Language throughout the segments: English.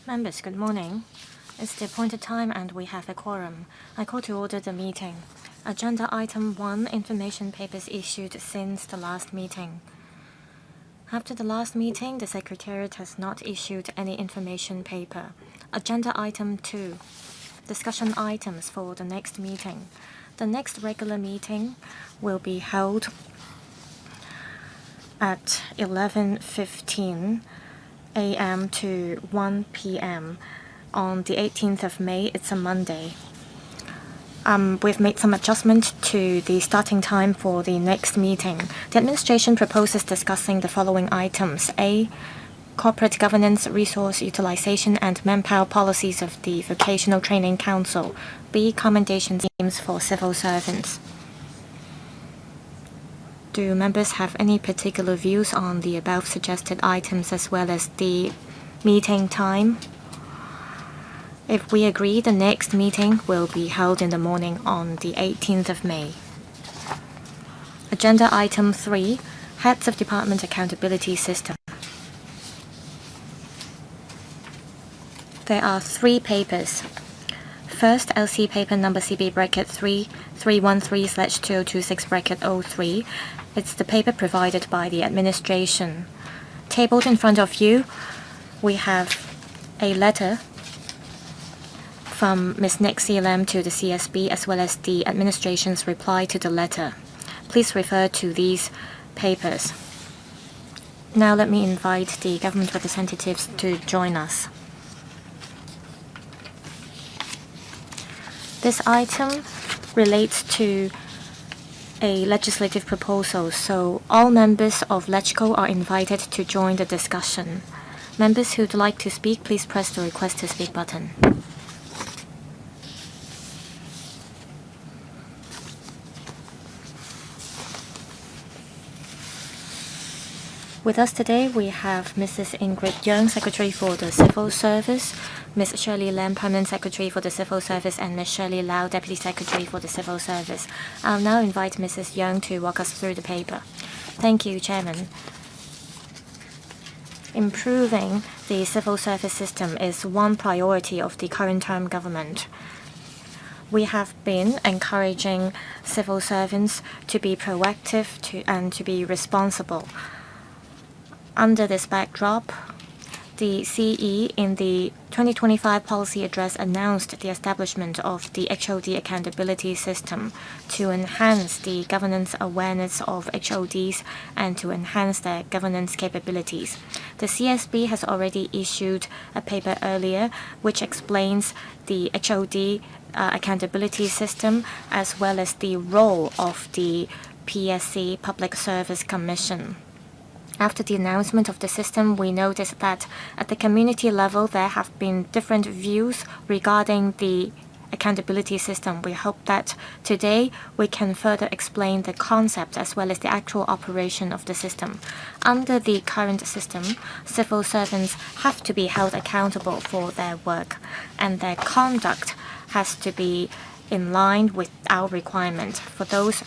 Members, good morning. It's the appointed time and we have a quorum. I call to order the meeting. Agenda item 1, information papers issued since the last meeting. After the last meeting, the Secretariat has not issued any information paper. Agenda item 2, discussion items for the next meeting. The next regular meeting will be held at 11:15 a.m. to 1 p.m. on the 18th of May. It's a Monday. We've made some adjustment to the starting time for the next meeting. The administration proposes discussing the following items: A, corporate governance, resource utilization, and manpower policies of the Vocational Training Council. B, commendation schemes for civil servants. Do members have any particular views on the above suggested items as well as the meeting time? If we agree, the next meeting will be held in the morning on the 18th of May. Agenda item 3, Heads of Department Accountability System. There are 3 papers. First, LC paper number CB-3313/2026-03. It's the paper provided by the administration. Tabled in front of you, we have a letter from Ms. Nixie LAM to the CSB as well as the administration's reply to the letter. Please refer to these papers. Now let me invite the government representatives to join us. This item relates to a legislative proposal, so all members of LegCo are invited to join the discussion. Members who'd like to speak, please press the Request to Speak button. With us today, we have Mrs. Ingrid Young, Secretary for the Civil Service, Ms. Shirley Lam, Permanent Secretary for the Civil Service, and Ms. Shirley Lau, Deputy Secretary for the Civil Service. I'll now invite Mrs. Young to walk us through the paper. Thank you, Chairman. Improving the civil service system is one priority of the current term government. We have been encouraging civil servants to be proactive and to be responsible. Under this backdrop, the CE in the 2025 policy address announced the establishment of the HOD accountability system to enhance the governance awareness of HODs and to enhance their governance capabilities. The CSB has already issued a paper earlier which explains the HOD accountability system as well as the role of the PSC, Public Service Commission. After the announcement of the system, we noticed that at the community level, there have been different views regarding the accountability system. We hope that today we can further explain the concept as well as the actual operation of the system. Under the current system, civil servants have to be held accountable for their work, and their conduct has to be in line with our requirement. For those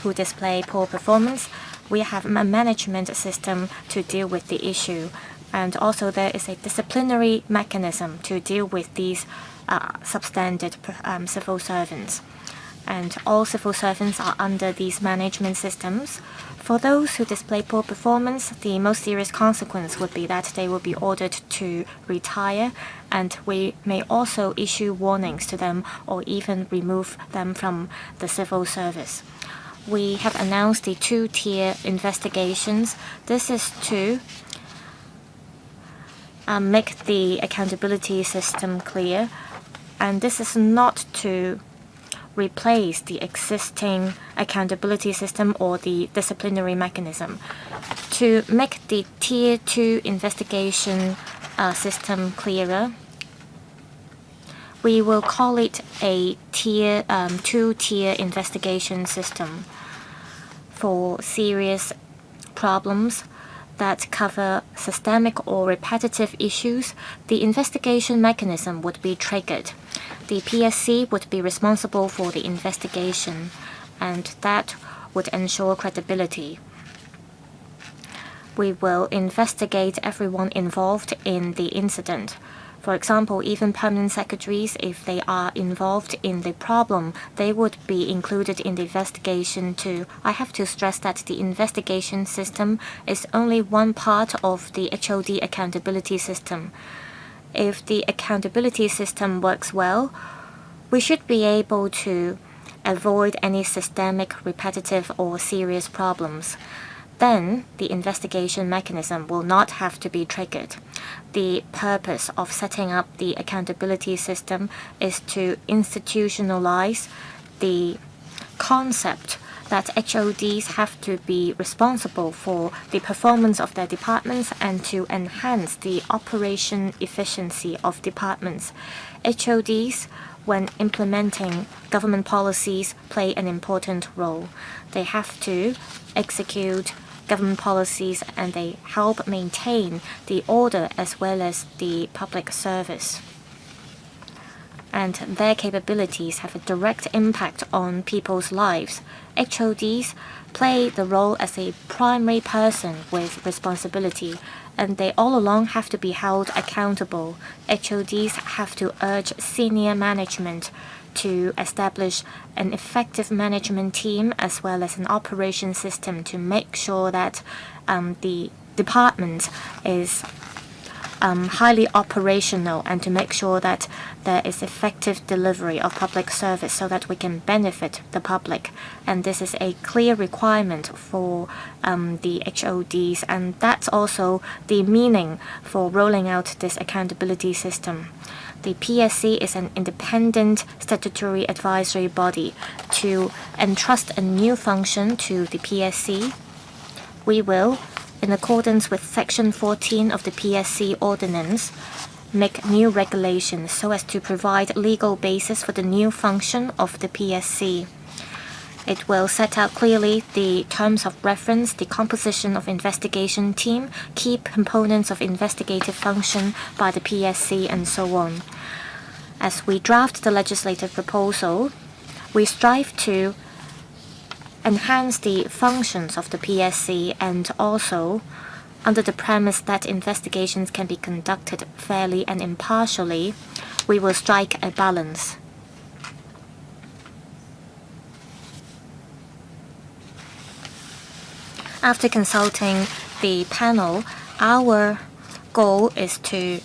who display poor performance, we have a management system to deal with the issue, and also there is a disciplinary mechanism to deal with these substandard civil servants. And all civil servants are under these management systems. For those who display poor performance, the most serious consequence would be that they will be ordered to retire, and we may also issue warnings to them or even remove them from the civil service. We have announced the 2-tier investigations. This is to make the accountability system clear, and this is not to replace the existing accountability system or the disciplinary mechanism. To make the Tier 2 investigation system clearer, we will call it a 2-tier investigation system. For serious problems that cover systemic or repetitive issues, the investigation mechanism would be triggered. The PSC would be responsible for the investigation, and that would ensure credibility. We will investigate everyone involved in the incident. For example, even permanent secretaries, if they are involved in the problem, they would be included in the investigation too. I have to stress that the investigation system is only one part of the HOD accountability system. If the accountability system works well, we should be able to avoid any systemic, repetitive, or serious problems. Then the investigation mechanism will not have to be triggered. The purpose of setting up the accountability system is to institutionalize the concept that HODs have to be responsible for the performance of their departments and to enhance the operation efficiency of departments. HODs, when implementing government policies, play an important role. They have to execute government policies and they help maintain the order as well as the public service. And their capabilities have a direct impact on people's lives. HODs play the role as a primary person with responsibility, and they all along have to be held accountable. HODs have to urge senior management to establish an effective management team as well as an operation system to make sure that the department is highly operational and to make sure that there is effective delivery of public service so that we can benefit the public. And this is a clear requirement for the HODs, and that's also the meaning for rolling out this accountability system. The PSC is an independent statutory advisory body. To entrust a new function to the PSC, we will, in accordance with Section 14 of the PSC Ordinance, make new regulations so as to provide legal basis for the new function of the PSC. It will set out clearly the terms of reference, the composition of investigation team, key components of investigative function by the PSC, and so on. As we draft the legislative proposal, we strive to enhance the functions of the PSC and also under the premise that investigations can be conducted fairly and impartially, we will strike a balance. After consulting the panel, our goal is to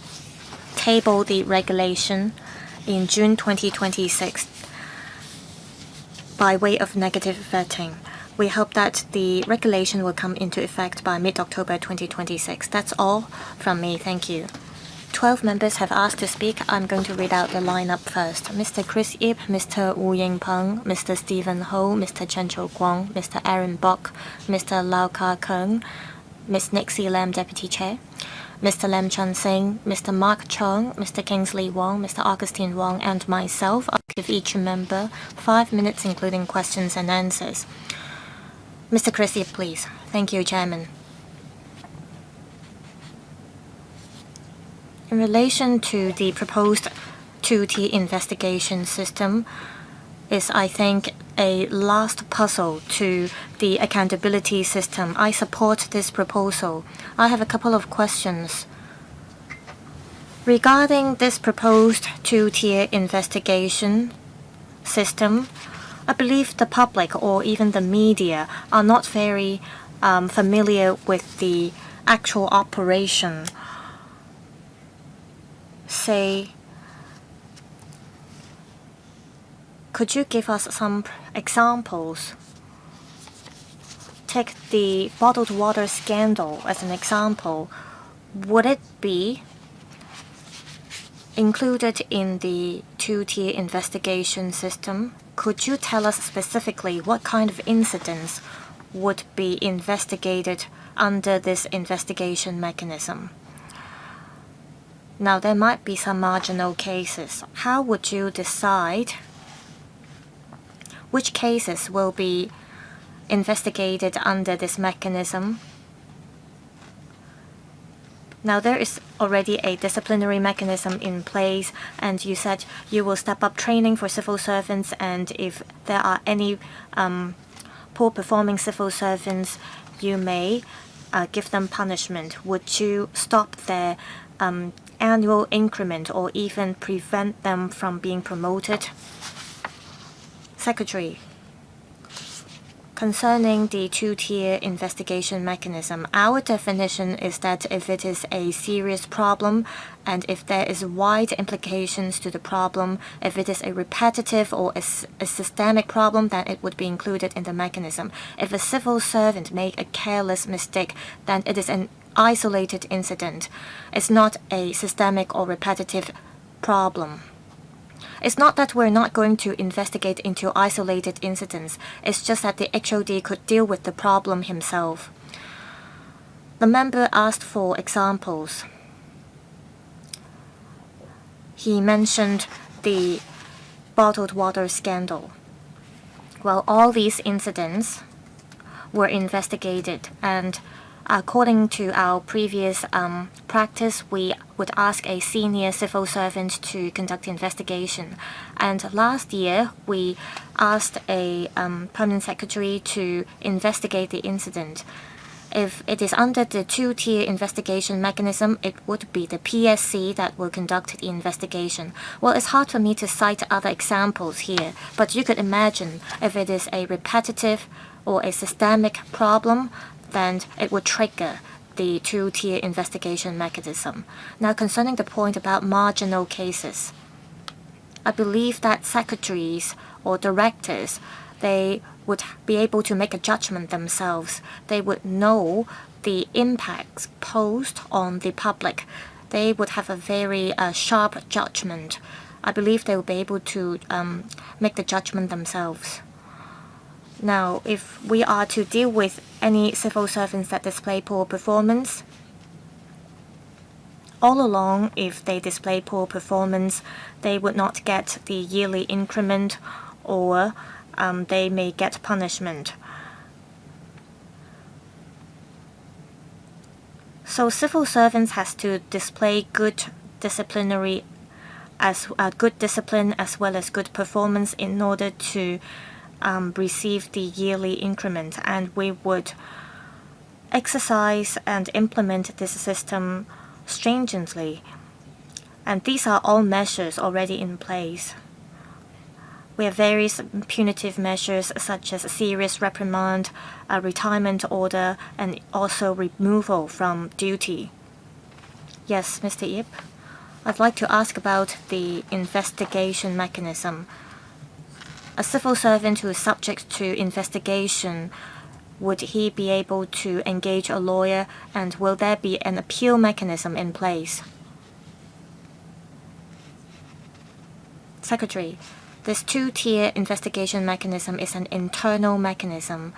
table the regulation in June 2026 by way of negative vetting. We hope that the regulation will come into effect by mid-October 2026. That's all from me. Thank you. 12 members have asked to speak. I'm going to read out the lineup first. Mr. Chris Ip, Mr. Wu Yingpeng, Mr. Stephen Ho, Mr. Chen Chou-Guang, Mr. Aaron Bok, Mr. Lau Ka-Keung, Ms. Nixie Lam, Deputy Chair, Mr. Lam Chun-Sing, Mr. Mark Chong, Mr. Kingsley Wong, Mr. Augustine Wong, and myself. I'll give each member 5 minutes, including questions and answers. Mr. Chris Ip, please. Thank you, Chairman. In relation to the proposed 2-tier investigation system, is, I think, a last puzzle to the accountability system. I support this proposal. I have a couple of questions. Regarding this proposed 2-tier investigation system, I believe the public or even the media are not very familiar with the actual operation. Say, could you give us some examples? Take the bottled water scandal as an example. Would it be included in the 2-tier investigation system? Could you tell us specifically what kind of incidents would be investigated under this investigation mechanism? Now, there might be some marginal cases. How would you decide which cases will be investigated under this mechanism? Now, there is already a disciplinary mechanism in place, and you said you will step up training for civil servants, and if there are any poor performing civil servants, you may give them punishment. Would you stop their annual increment or even prevent them from being promoted? Secretary, concerning the two-tier investigation mechanism, our definition is that if it is a serious problem and if there is wide implications to the problem, if it is a repetitive or a systemic problem, then it would be included in the mechanism. If a civil servant make a careless mistake, then it is an isolated incident. It's not a systemic or repetitive problem. It's not that we're not going to investigate into isolated incidents. It's just that the HOD could deal with the problem himself. The member asked for examples. He mentioned the bottled water scandal. Well, all these incidents were investigated, and according to our previous practice, we would ask a senior civil servant to conduct investigation. And last year, we asked a permanent secretary to investigate the incident. If it is under the two-tier investigation mechanism, it would be the PSC that will conduct the investigation. Well, it's hard for me to cite other examples here, but you could imagine if it is a repetitive or a systemic problem, then it would trigger the two-tier investigation mechanism. Now, concerning the point about marginal cases, I believe that secretaries or directors, they would be able to make a judgment themselves. They would know the impacts posed on the public. They would have a very sharp judgment. I believe they will be able to make the judgment themselves. Now, if we are to deal with any civil servants that display poor performance, all along, if they display poor performance, they would not get the yearly increment, or they may get punishment. So civil servants has to display good discipline as well as good performance in order to receive the yearly increment, and we would exercise and implement this system stringently. And these are all measures already in place. We have various punitive measures such as a serious reprimand, a retirement order, and also removal from duty. Yes, Mr. Yip, I'd like to ask about the investigation mechanism. A civil servant who is subject to investigation, would he be able to engage a lawyer, and will there be an appeal mechanism in place? Secretary, this two-tier investigation mechanism is an internal mechanism.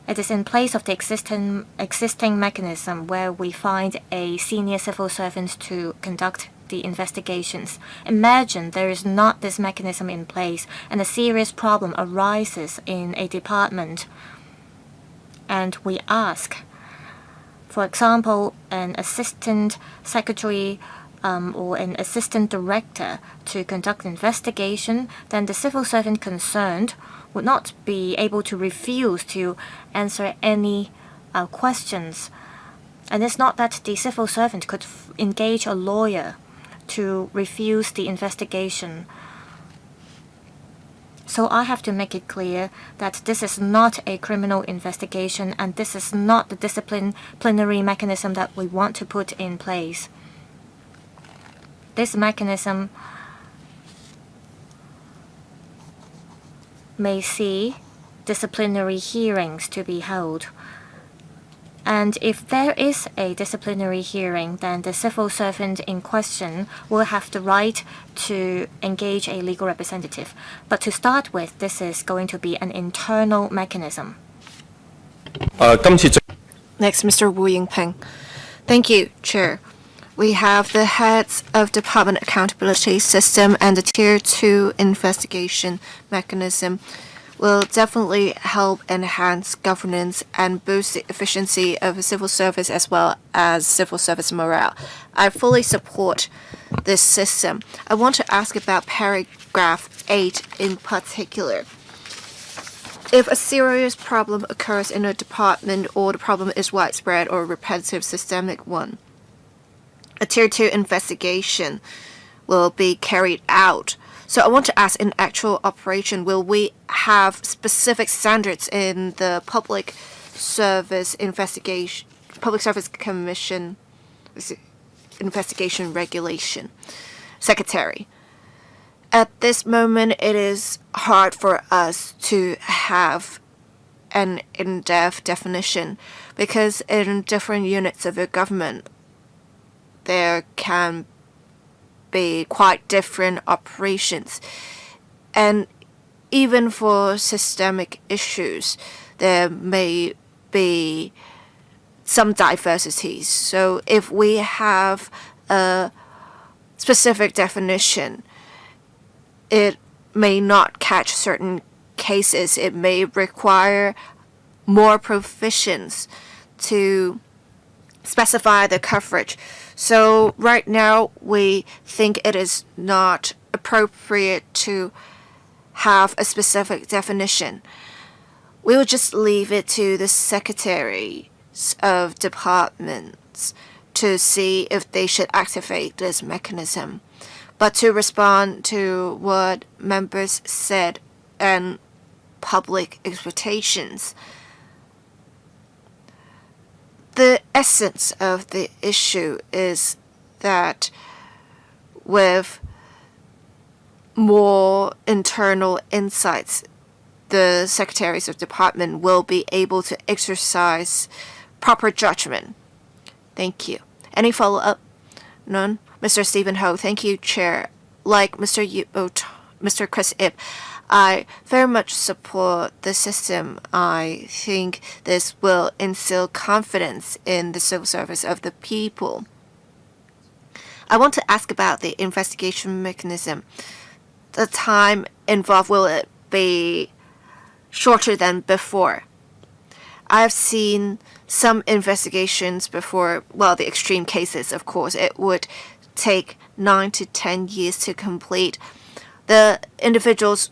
It is in place of the existing mechanism where we find a senior civil servant to conduct the investigations. Imagine there is not this mechanism in place and a serious problem arises in a department, and we ask, for example, an assistant secretary or an assistant director to conduct investigation, then the civil servant concerned would not be able to refuse to answer any questions. And it's not that the civil servant could engage a lawyer to refuse the investigation. So I have to make it clear that this is not a criminal investigation, and this is not the disciplinary mechanism that we want to put in place. This mechanism may see disciplinary hearings to be held. And if there is a disciplinary hearing, then the civil servant in question will have the right to engage a legal representative. But to start with, this is going to be an internal mechanism. Next, Mr. Wu Yingpeng. Thank you, Chair. We have the heads of Department Accountability System and the Tier 2 investigation mechanism will definitely help enhance governance and boost the efficiency of civil service as well as civil service morale. I fully support this system. I want to ask about paragraph 8 in particular. If a serious problem occurs in a department or the problem is widespread or a repetitive systemic one, a Tier 2 investigation will be carried out. So I want to ask, in actual operation, will we have specific standards in the Public Service Commission investigation regulation? Secretary, at this moment, it is hard for us to have an in-depth definition because in different units of the government, there can be quite different operations. And even for systemic issues, there may be some diversities. So if we have a specific definition, it may not catch certain cases. It may require more provisions to specify the coverage. So right now, we think it is not appropriate to have a specific definition. We will just leave it to the secretaries of departments to see if they should activate this mechanism. But to respond to what members said and public expectations, the essence of the issue is that with more internal insights, the secretaries of department will be able to exercise proper judgment. Thank you. Any follow-up? None? Mr. Stephen Ho, thank you, Chair. Like Mr. Chris Ip, I very much support the system. I think this will instill confidence in the civil service of the people. I want to ask about the investigation mechanism. The time involved, will it be shorter than before? I've seen some investigations before, well, the extreme cases, of course, it would take 9 to 10 years to complete. The individuals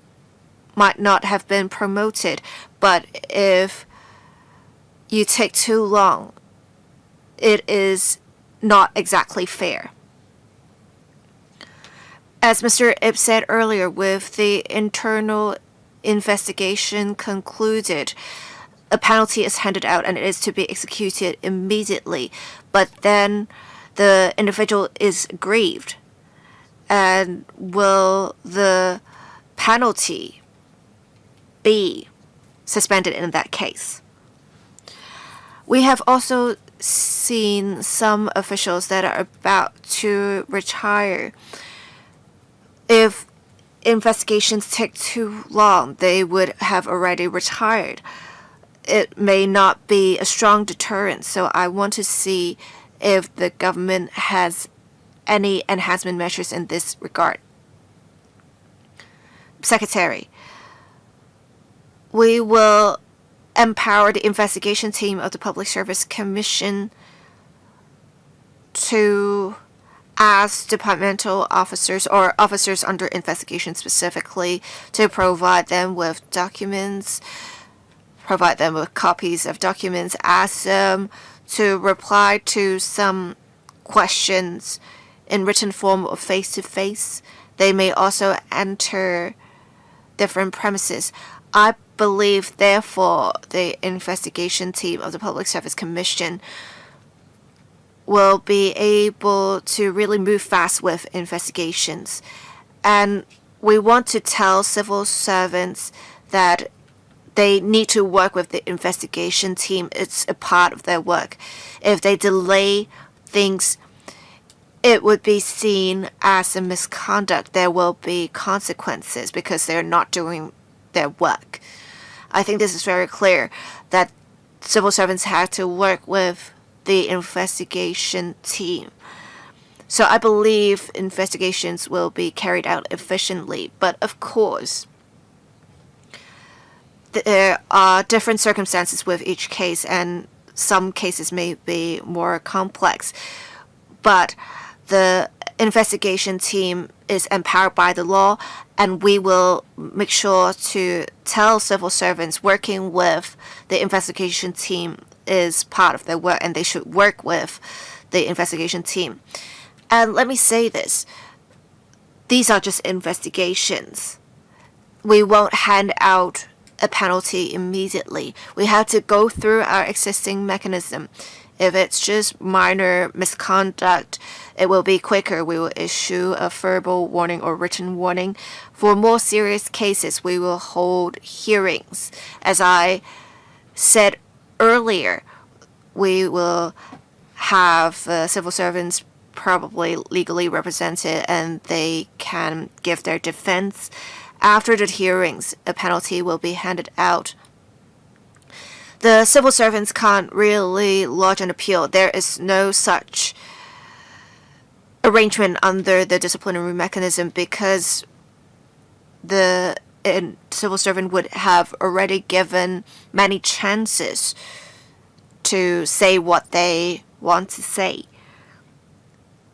might not have been promoted, but if you take too long, it is not exactly fair. As Mr. Ip said earlier, with the internal investigation concluded, a penalty is handed out and it is to be executed immediately. But then the individual is grieved. And will the penalty be suspended in that case? We have also seen some officials that are about to retire. If investigations take too long, they would have already retired. It may not be a strong deterrent, so I want to see if the government has any enhancement measures in this regard. Secretary, we will empower the investigation team of the Public Service Commission to ask departmental officers or officers under investigation specifically to provide them with documents, provide them with copies of documents, ask them to reply to some questions in written form or face-to-face. They may also enter different premises. I believe, therefore, the investigation team of the Public Service Commission will be able to really move fast with investigations. And we want to tell civil servants that they need to work with the investigation team. It's a part of their work. If they delay things, it would be seen as a misconduct. There will be consequences because they're not doing their work. I think this is very clear that civil servants have to work with the investigation team. So I believe investigations will be carried out efficiently. But of course, there are different circumstances with each case, and some cases may be more complex. But the investigation team is empowered by the law, and we will make sure to tell civil servants working with the investigation team is part of their work, and they should work with the investigation team. And let me say this. These are just investigations. We won't hand out a penalty immediately. We have to go through our existing mechanism. If it's just minor misconduct, it will be quicker. We will issue a verbal warning or written warning. For more serious cases, we will hold hearings. As I said earlier, we will have civil servants probably legally represented, and they can give their defense. After the hearings, a penalty will be handed out. The civil servants can't really lodge an appeal. There is no such arrangement under the disciplinary mechanism because the civil servant would have already given many chances to say what they want to say.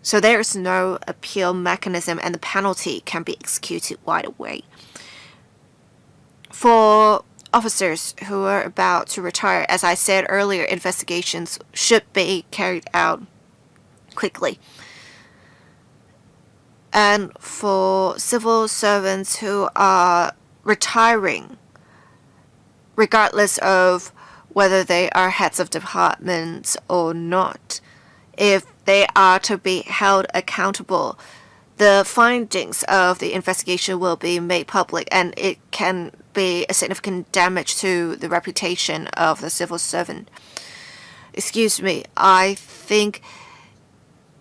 So there is no appeal mechanism, and the penalty can be executed right away. For officers who are about to retire, as I said earlier, investigations should be carried out quickly. And for civil servants who are retiring, regardless of whether they are heads of departments or not, if they are to be held accountable, the findings of the investigation will be made public, and it can be a significant damage to the reputation of the civil servant. Excuse me, I think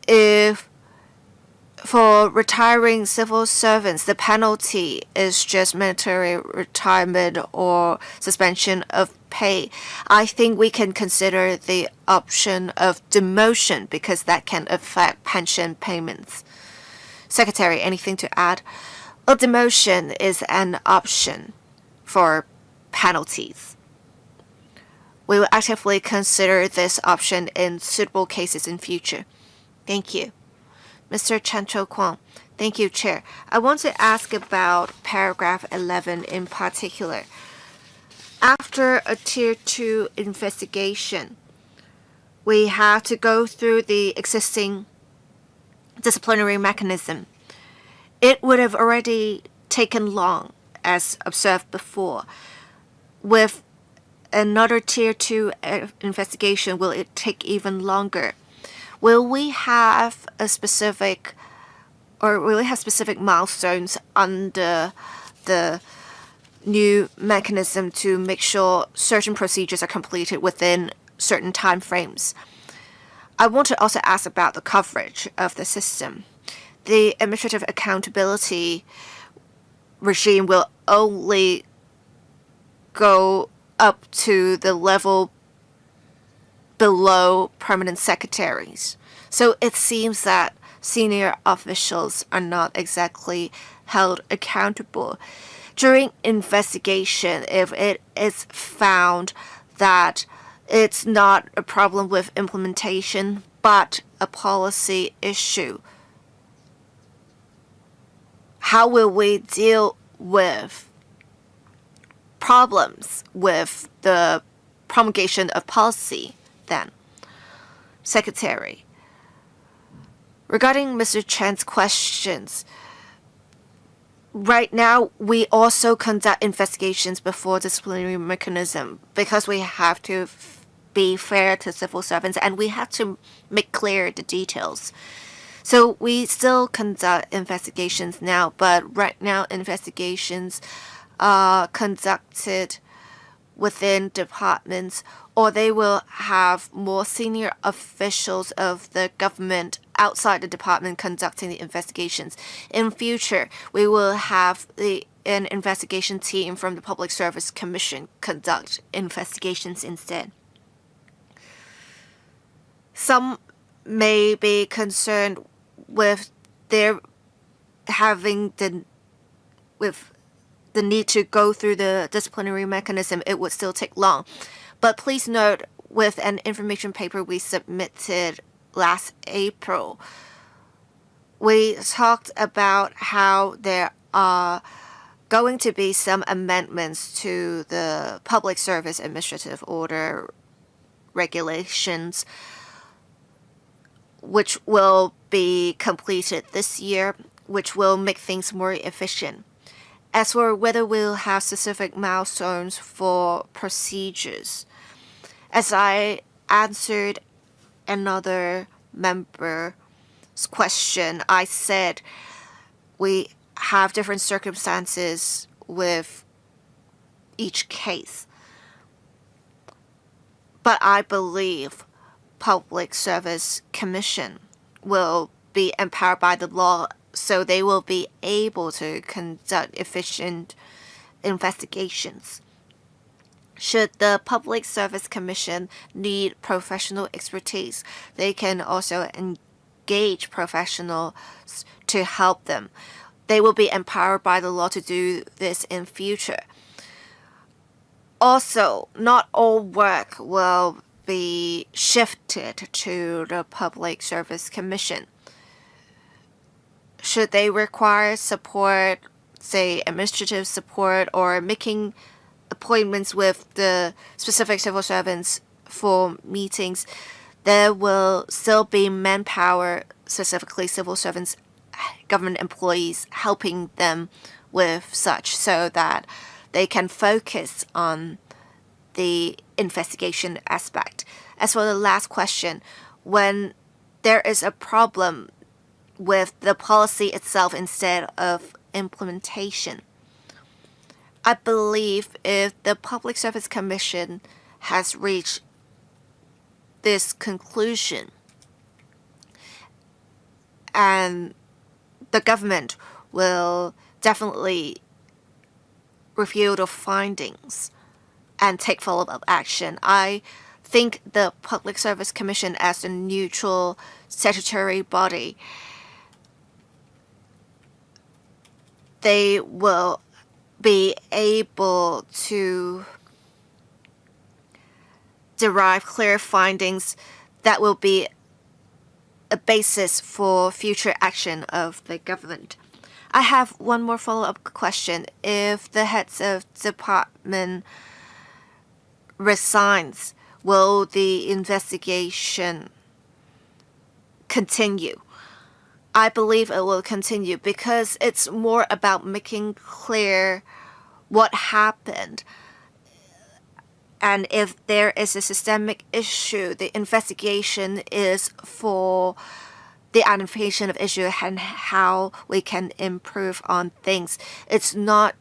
if for retiring civil servants, the penalty is just mandatory retirement or suspension of pay. I think we can consider the option of demotion because that can affect pension payments. Secretary, anything to add? A demotion is an option for penalties. We will actively consider this option in suitable cases in future. Thank you. Mr. Chan Cho Kwong. Thank you, Chair. I want to ask about paragraph 11 in particular. After a Tier 2 investigation, we have to go through the existing disciplinary mechanism. It would have already taken long, as observed before. With another Tier 2 investigation, will it take even longer? Will we have specific milestones under the new mechanism to make sure certain procedures are completed within certain time frames? I want to also ask about the coverage of the system. The administrative accountability regime will only go up to the level below permanent secretaries. So it seems that senior officials are not exactly held accountable. During investigation, if it is found that it's not a problem with implementation, but a policy issue, how will we deal with problems with the promulgation of policy then? Secretary, regarding Mr. Chan's questions, right now we also conduct investigations before disciplinary mechanism because we have to be fair to civil servants and we have to make clear the details. So we still conduct investigations now, but right now investigations are conducted within departments, or they will have more senior officials of the government outside the department conducting the investigations. In future, we will have an investigation team from the Public Service Commission conduct investigations instead. Some may be concerned with their having the need to go through the disciplinary mechanism. It would still take long. But please note, with an information paper we submitted last April, we talked about how there are going to be some amendments to the Public Service Administrative Order regulations. which will be completed this year, which will make things more efficient. As for whether we'll have specific milestones for procedures, as I answered another member's question, I said we have different circumstances with each case. But I believe Public Service Commission will be empowered by the law, so they will be able to conduct efficient investigations. Should the Public Service Commission need professional expertise, they can also engage professionals to help them. They will be empowered by the law to do this in future. Also, not all work will be shifted to the Public Service Commission. Should they require support, say administrative support, or making appointments with the specific civil servants for meetings, there will still be manpower, specifically civil servants, government employees, helping them with such, so that they can focus on the investigation aspect. As for the last question, when there is a problem with the policy itself instead of implementation, I believe if the Public Service Commission has reached this conclusion and the government will definitely review the findings and take follow-up action. I think the Public Service Commission, as a neutral statutory body, they will be able to derive clear findings that will be a basis for future action of the government. I have one more follow-up question. If the heads of department resigns, will the investigation continue? I believe it will continue because it's more about making clear what happened. And if there is a systemic issue, the investigation is for the identification of issue and how we can improve on things. It's not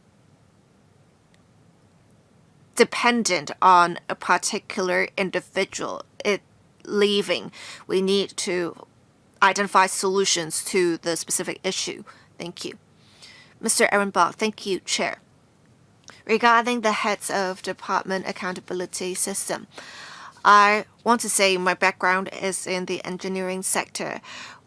dependent on a particular individual leaving. We need to identify solutions to the specific issue. Thank you. Mr. Aaron Bach, thank you, Chair. Regarding the heads of department accountability system, I want to say my background is in the engineering sector.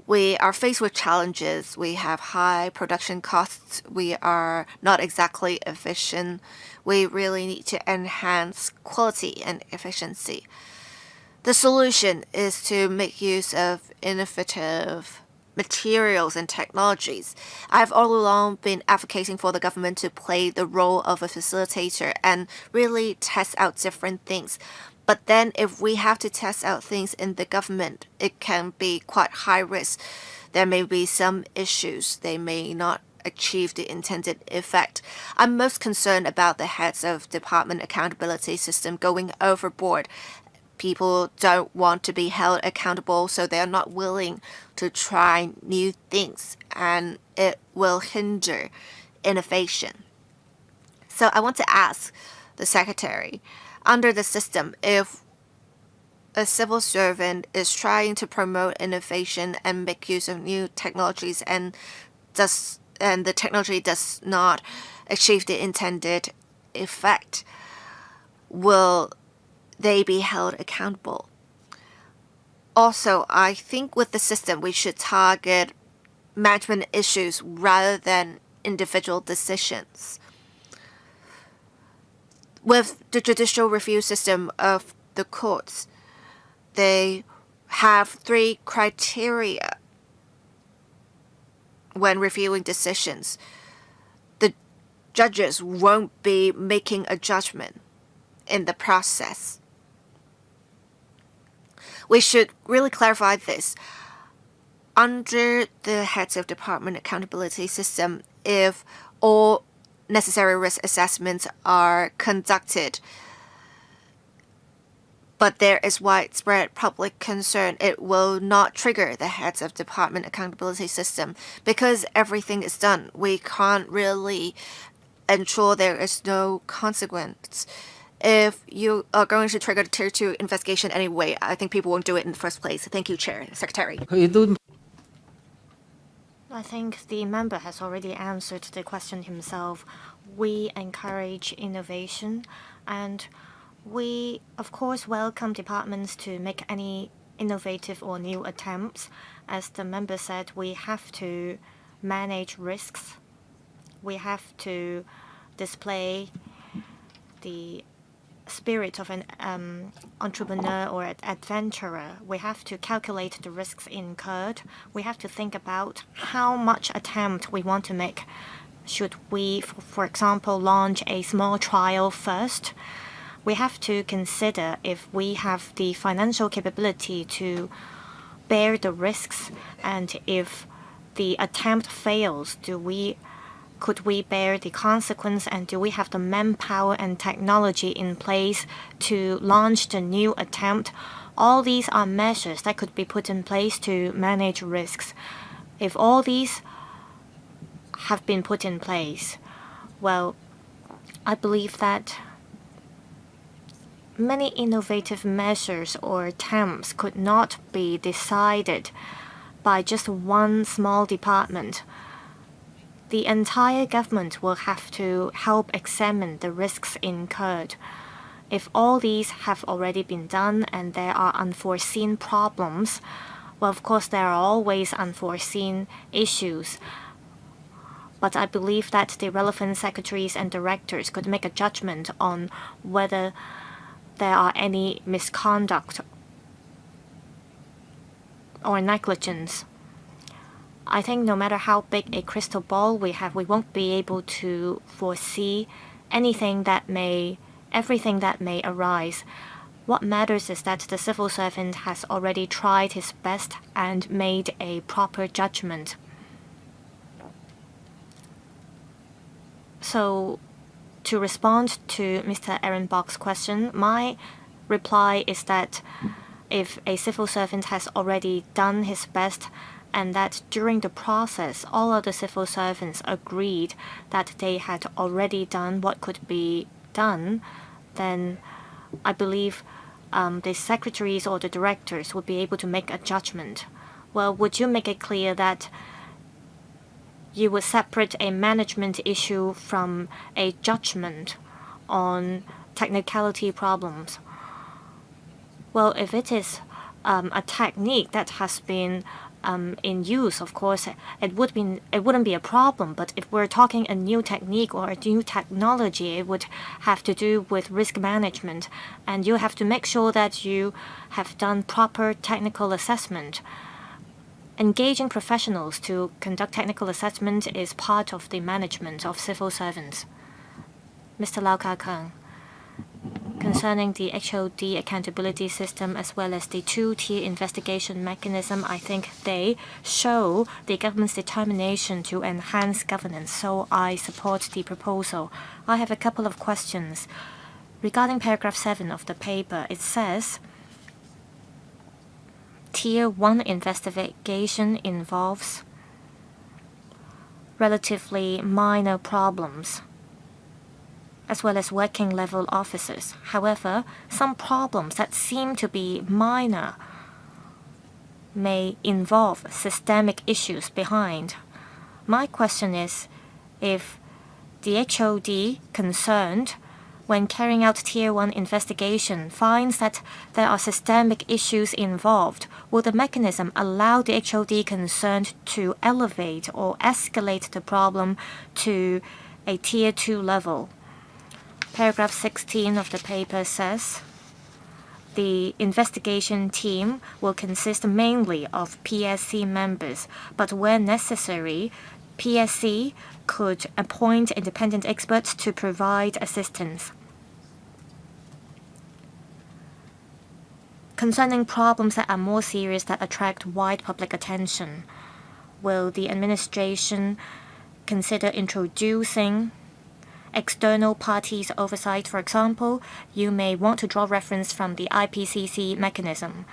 We are faced with challenges. We have high production costs. We are not exactly efficient. We really need to enhance quality and efficiency. The solution is to make use of innovative materials and technologies. I've all along been advocating for the government to play the role of a facilitator and really test out different things. But then if we have to test out things in the government, it can be quite high risk. There may be some issues. They may not achieve the intended effect. I'm most concerned about the heads of department accountability system going overboard. People don't want to be held accountable, so they're not willing to try new things, and it will hinder innovation. So I want to ask the Secretary, under the system, if a civil servant is trying to promote innovation and make use of new technologies and the technology does not achieve the intended effect, will they be held accountable? Also, I think with the system, we should target management issues rather than individual decisions. With the judicial review system of the courts, they have 3 criteria when reviewing decisions. The judges won't be making a judgment in the process. We should really clarify this. under the heads of department accountability system, if all necessary risk assessments are conducted, but there is widespread public concern, it will not trigger the heads of department accountability system because everything is done. We can't really ensure there is no consequence. If you are going to trigger the Tier 2 investigation anyway, I think people won't do it in the first place. Thank you, Chair, Secretary. I think the member has already answered the question himself. We encourage innovation, and we, of course, welcome departments to make any innovative or new attempts. As the member said, we have to manage risks. We have to display the spirit of an entrepreneur or an adventurer. We have to calculate the risks incurred. We have to think about how much attempt we want to make. Should we, for example, launch a small trial first? We have to consider if we have the financial capability to bear the risks, and if the attempt fails, could we bear the consequence, and do we have the manpower and technology in place to launch the new attempt? All these are measures that could be put in place to manage risks. If all these have been put in place, well, I believe that many innovative measures or attempts could not be decided by just one small department. The entire government will have to help examine the risks incurred. If all these have already been done and there are unforeseen problems, well, of course, there are always unforeseen issues. But I believe that the relevant secretaries and directors could make a judgment on whether there are any misconduct or negligence. I think no matter how big a crystal ball we have, we won't be able to foresee everything that may arise. What matters is that the civil servant has already tried his best and made a proper judgment. So, to respond to Mr. Aaron Bok's question, my reply is that if a civil servant has already done his best, and that during the process, all other civil servants agreed that they had already done what could be done, then I believe the secretaries or the directors would be able to make a judgment. Well, would you make it clear that you would separate a management issue from a judgment on technicality problems? Well, if it is a technique that has been in use, of course, it wouldn't be a problem. But if we're talking a new technique or a new technology, it would have to do with risk management, and you have to make sure that you have done proper technical assessment. Engaging professionals to conduct technical assessment is part of the management of civil servants. Mr. Lau Ka-keng, concerning the HOD accountability system as well as the two-tier investigation mechanism, I think they show the government's determination to enhance governance, so I support the proposal. I have a couple of questions. Regarding paragraph 7 of the paper, it says, Tier 1 investigation involves relatively minor problems, as well as working level officers. However, some problems that seem to be minor may involve systemic issues behind. My question is, if the HOD concerned when carrying out Tier 1 investigation finds that there are systemic issues involved, will the mechanism allow the HOD concerned to elevate or escalate the problem to a Tier 2 level? Paragraph 16 of the paper says, the investigation team will consist mainly of PSC members, but where necessary, PSC could appoint independent experts to provide assistance. Concerning problems that are more serious that attract wide public attention, will the administration consider introducing external parties oversight? For example, you may want to draw reference from the IPCC mechanism.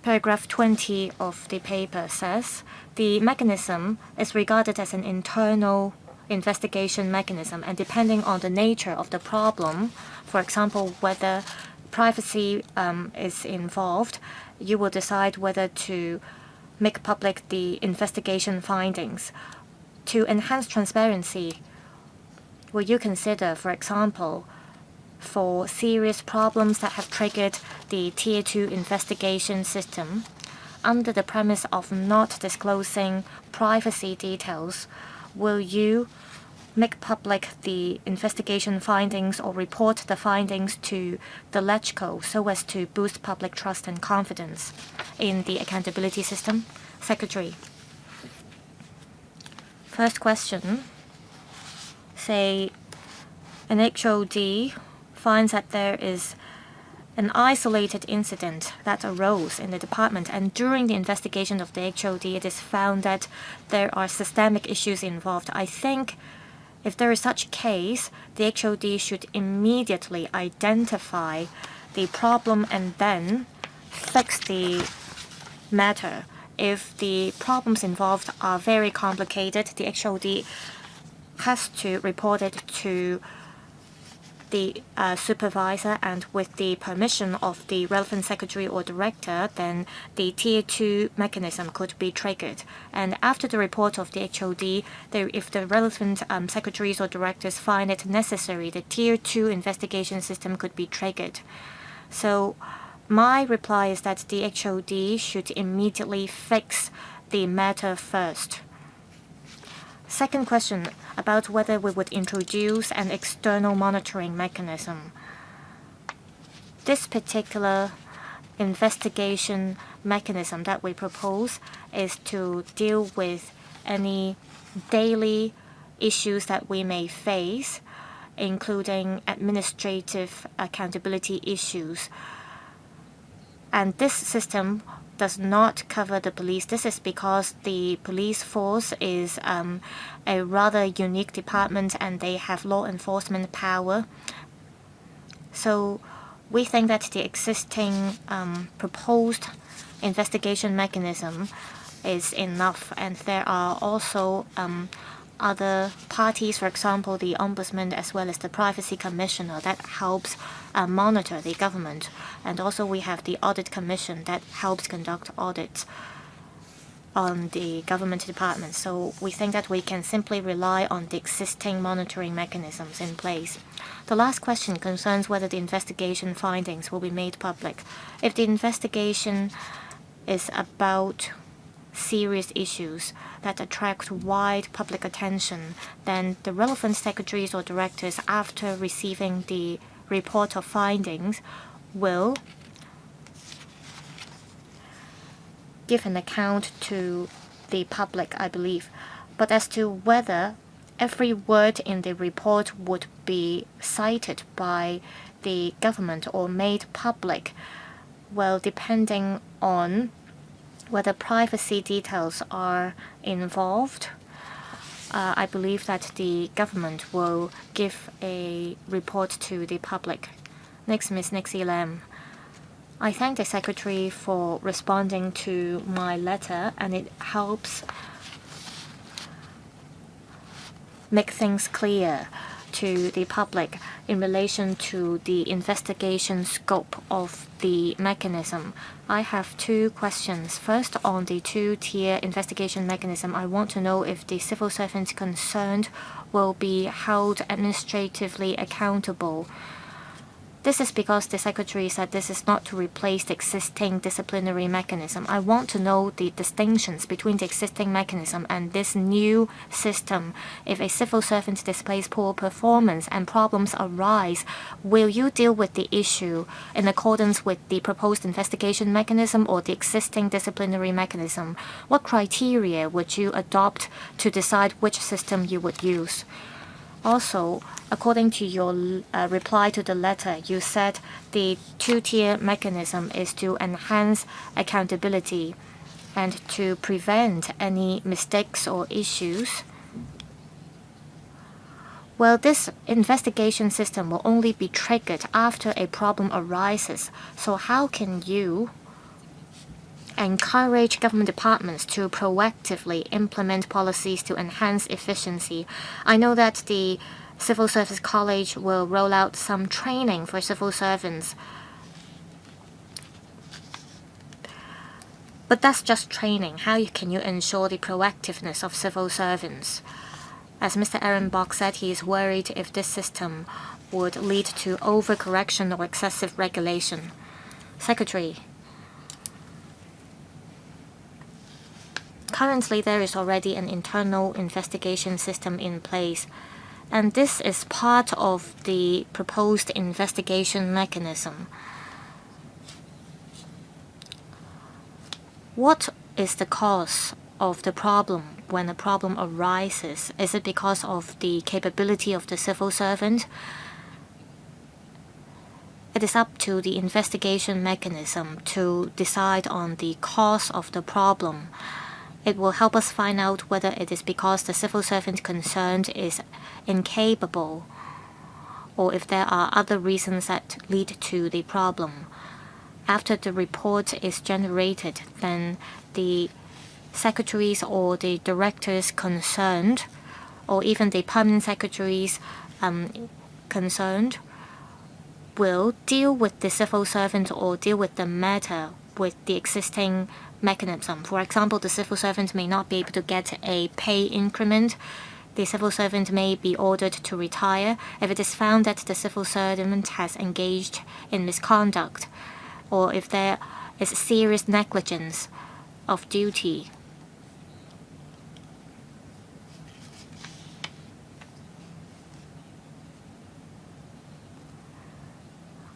Paragraph 20 of the paper says the mechanism is regarded as an internal investigation mechanism, and depending on the nature of the problem, for example, whether privacy is involved, you will decide whether to make public the investigation findings. To enhance transparency, will you consider, for example, for serious problems that have triggered the Tier 2 investigation system, under the premise of not disclosing privacy details, will you make public the investigation findings or report the findings to the LegCo so as to boost public trust and confidence in the accountability system? Secretary. First question. Say an HOD finds that there is an isolated incident that arose in the department, and during the investigation of the HOD, it is found that there are systemic issues involved. I think if there is such a case, the HOD should immediately identify the problem and then fix the matter. If the problems involved are very complicated, the HOD has to report it to the supervisor, and with the permission of the relevant secretary or director, then the Tier 2 mechanism could be triggered. And after the report of the HOD, if the relevant secretaries or directors find it necessary, the Tier 2 investigation system could be triggered. So my reply is that the HOD should immediately fix the matter first. Second question, about whether we would introduce an external monitoring mechanism. This particular investigation mechanism that we propose is to deal with any daily issues that we may face, including administrative accountability issues. And this system does not cover the police. This is because the police force is a rather unique department and they have law enforcement power. So we think that the existing proposed investigation mechanism is enough, and there are also other parties, for example, the Ombudsman as well as the Privacy Commissioner, that helps monitor the government. And also we have the Audit Commission that helps conduct audits on the government departments. So we think that we can simply rely on the existing monitoring mechanisms in place. The last question concerns whether the investigation findings will be made public. If the investigation is about serious issues that attract wide public attention, then the relevant secretaries or directors, after receiving the report of findings, will give an account to the public, I believe. But as to whether every word in the report would be cited by the government or made public, well, depending on whether privacy details are involved, I believe that the government will give a report to the public. Next, Ms. Nixie LAM. I thank the Secretary for responding to my letter, and it helps make things clear to the public in relation to the investigation scope of the mechanism. I have two questions. First, on the two-tier investigation mechanism, I want to know if the civil servants concerned will be held administratively accountable. This is because the Secretary said this is not to replace the existing disciplinary mechanism. I want to know the distinctions between the existing mechanism and this new system. If a civil servant displays poor performance and problems arise, will you deal with the issue in accordance with the proposed investigation mechanism or the existing disciplinary mechanism? What criteria would you adopt to decide which system you would use? Also, according to your reply to the letter, you said the two-tier mechanism is to enhance accountability and to prevent any mistakes or issues. Well, this investigation system will only be triggered after a problem arises. So how can you encourage government departments to proactively implement policies to enhance efficiency? I know that the Civil Service College will roll out some training for civil servants. But that's just training. How can you ensure the proactiveness of civil servants? As Mr. Aaron Bok said, he is worried if this system would lead to overcorrection or excessive regulation. Secretary, currently there is already an internal investigation system in place, and this is part of the proposed investigation mechanism. What is the cause of the problem when a problem arises? Is it because of the capability of the civil servant? It is up to the investigation mechanism to decide on the cause of the problem. It will help us find out whether it is because the civil servant concerned is incapable or if there are other reasons that lead to the problem. After the report is generated, then the secretaries or the directors concerned, or even the permanent secretaries concerned, will deal with the civil servant or deal with the matter with the existing mechanism. For example, the civil servant may not be able to get a pay increment. The civil servant may be ordered to retire if it is found that the civil servant has engaged in misconduct, or if there is serious negligence of duty.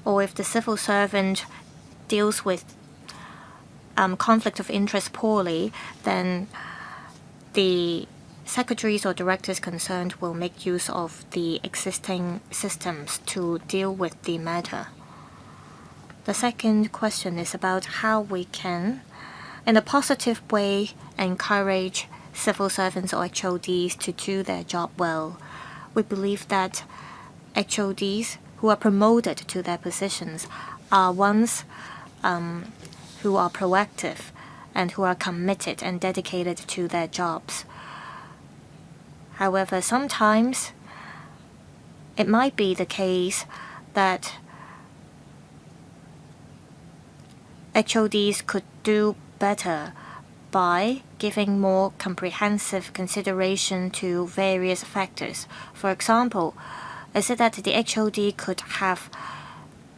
Or if the civil servant deals with conflict of interest poorly, then the secretaries or directors concerned will make use of the existing systems to deal with the matter. The second question is about how we can, in a positive way, encourage civil servants or HODs to do their job well. We believe that HODs who are promoted to their positions are ones who are proactive and who are committed and dedicated to their jobs. However, sometimes it might be the case that HODs could do better by giving more comprehensive consideration to various factors. For example, is it that the HOD could have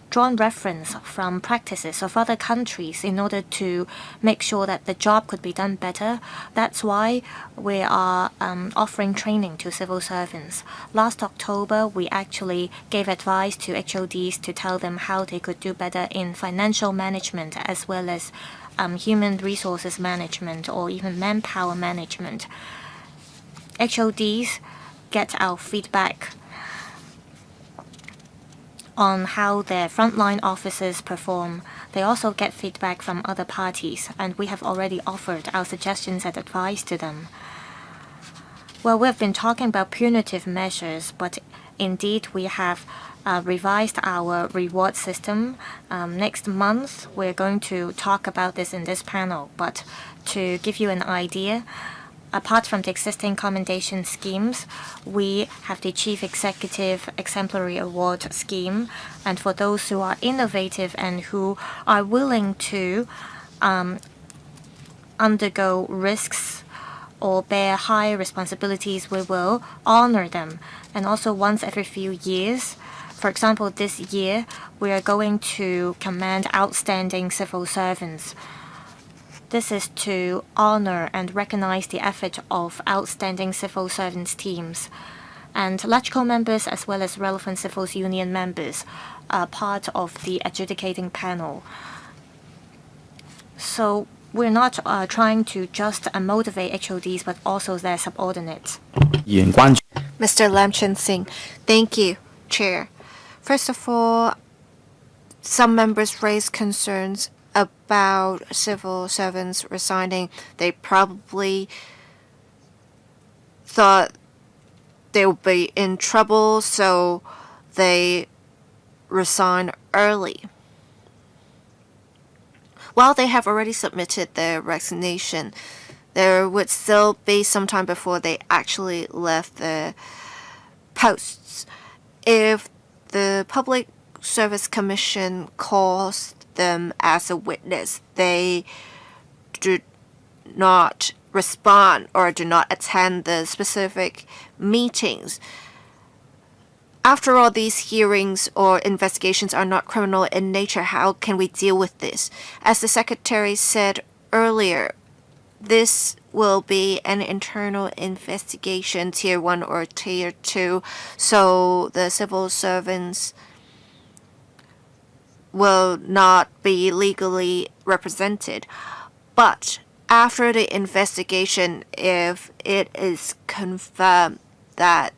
drawn reference from practices of other countries in order to make sure that the job could be done better? That's why we are offering training to civil servants. Last October, we actually gave advice to HODs to tell them how they could do better in financial management as well as human resources management or even manpower management. HODs get our feedback on how their frontline officers perform. They also get feedback from other parties, and we have already offered our suggestions and advice to them. Well, we've been talking about punitive measures, but indeed we have revised our reward system. Next month, we're going to talk about this in this panel, but to give you an idea, apart from the existing commendation schemes, we have the Chief Executive Exemplary Award scheme. And for those who are innovative and who are willing to undergo risks or bear high responsibilities, we will honor them. And also once every few years, for example, this year, we are going to commend outstanding civil servants. This is to honor and recognize the effort of outstanding civil servants teams. And LegCo members as well as relevant civil union members are part of the adjudicating panel. So we're not trying to just motivate HODs but also their subordinates. Mr. Lam Singh. Thank you, Chair. First of all, some members raised concerns about civil servants resigning. They probably thought they would be in trouble, so they resign early. While they have already submitted their resignation, there would still be some time before they actually left their posts. If the Public Service Commission calls them as a witness, they do not respond or do not attend the specific meetings. After all, these hearings or investigations are not criminal in nature. How can we deal with this? As the Secretary said earlier, this will be an internal investigation, Tier 1 or Tier 2, so the civil servants will not be legally represented. But after the investigation, if it is confirmed that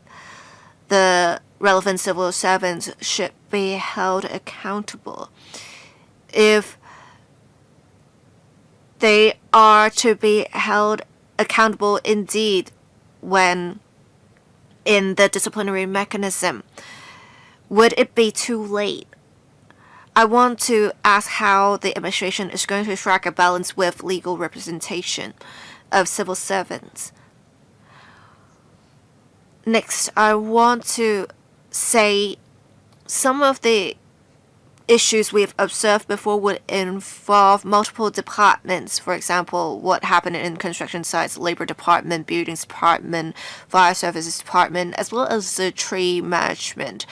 the relevant civil servants should be held accountable, if they are to be held accountable indeed when in the disciplinary mechanism, would it be too late? I want to ask how the administration is going to strike a balance with legal representation of civil servants. Next, I want to say some of the issues we've observed before would involve multiple departments. For example, what happened in construction sites, labor department, buildings department, fire services department, as well as the tree management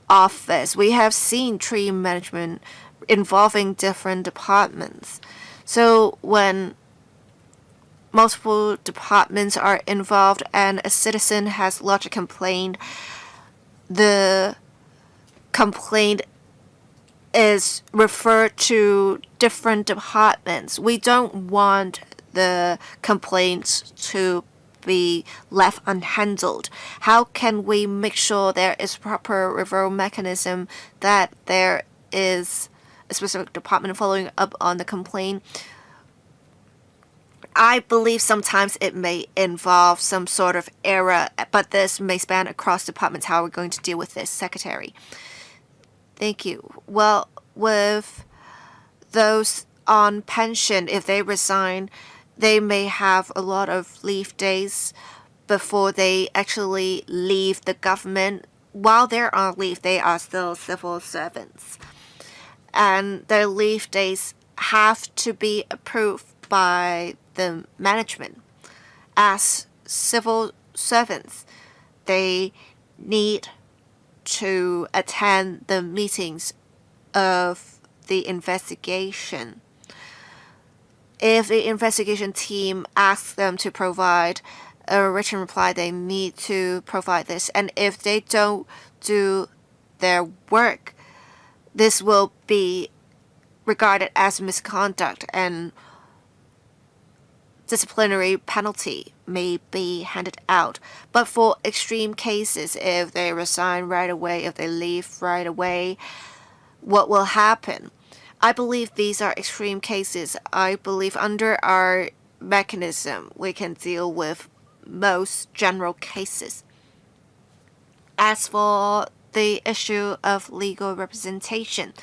office. We have seen tree management involving different departments. So when multiple departments are involved and a citizen has lodged a complaint, the complaint is referred to different departments. We don't want the complaints to be left unhandled. How can we make sure there is proper referral mechanism, that there is a specific department following up on the complaint? I believe sometimes it may involve some sort of error, but this may span across departments. How are we going to deal with this, Secretary? Thank you. Well, with those on pension, if they resign, they may have a lot of leave days before they actually leave the government. While they're on leave, they are still civil servants. And their leave days have to be approved by the management. As civil servants, they need to attend the meetings of the investigation. If the investigation team asks them to provide a written reply, they need to provide this. And if they don't do their work, this will be regarded as misconduct, and disciplinary penalty may be handed out. But for extreme cases, if they resign right away, if they leave right away, what will happen? I believe these are extreme cases. I believe under our mechanism, we can deal with most general cases. As for the issue of legal representation,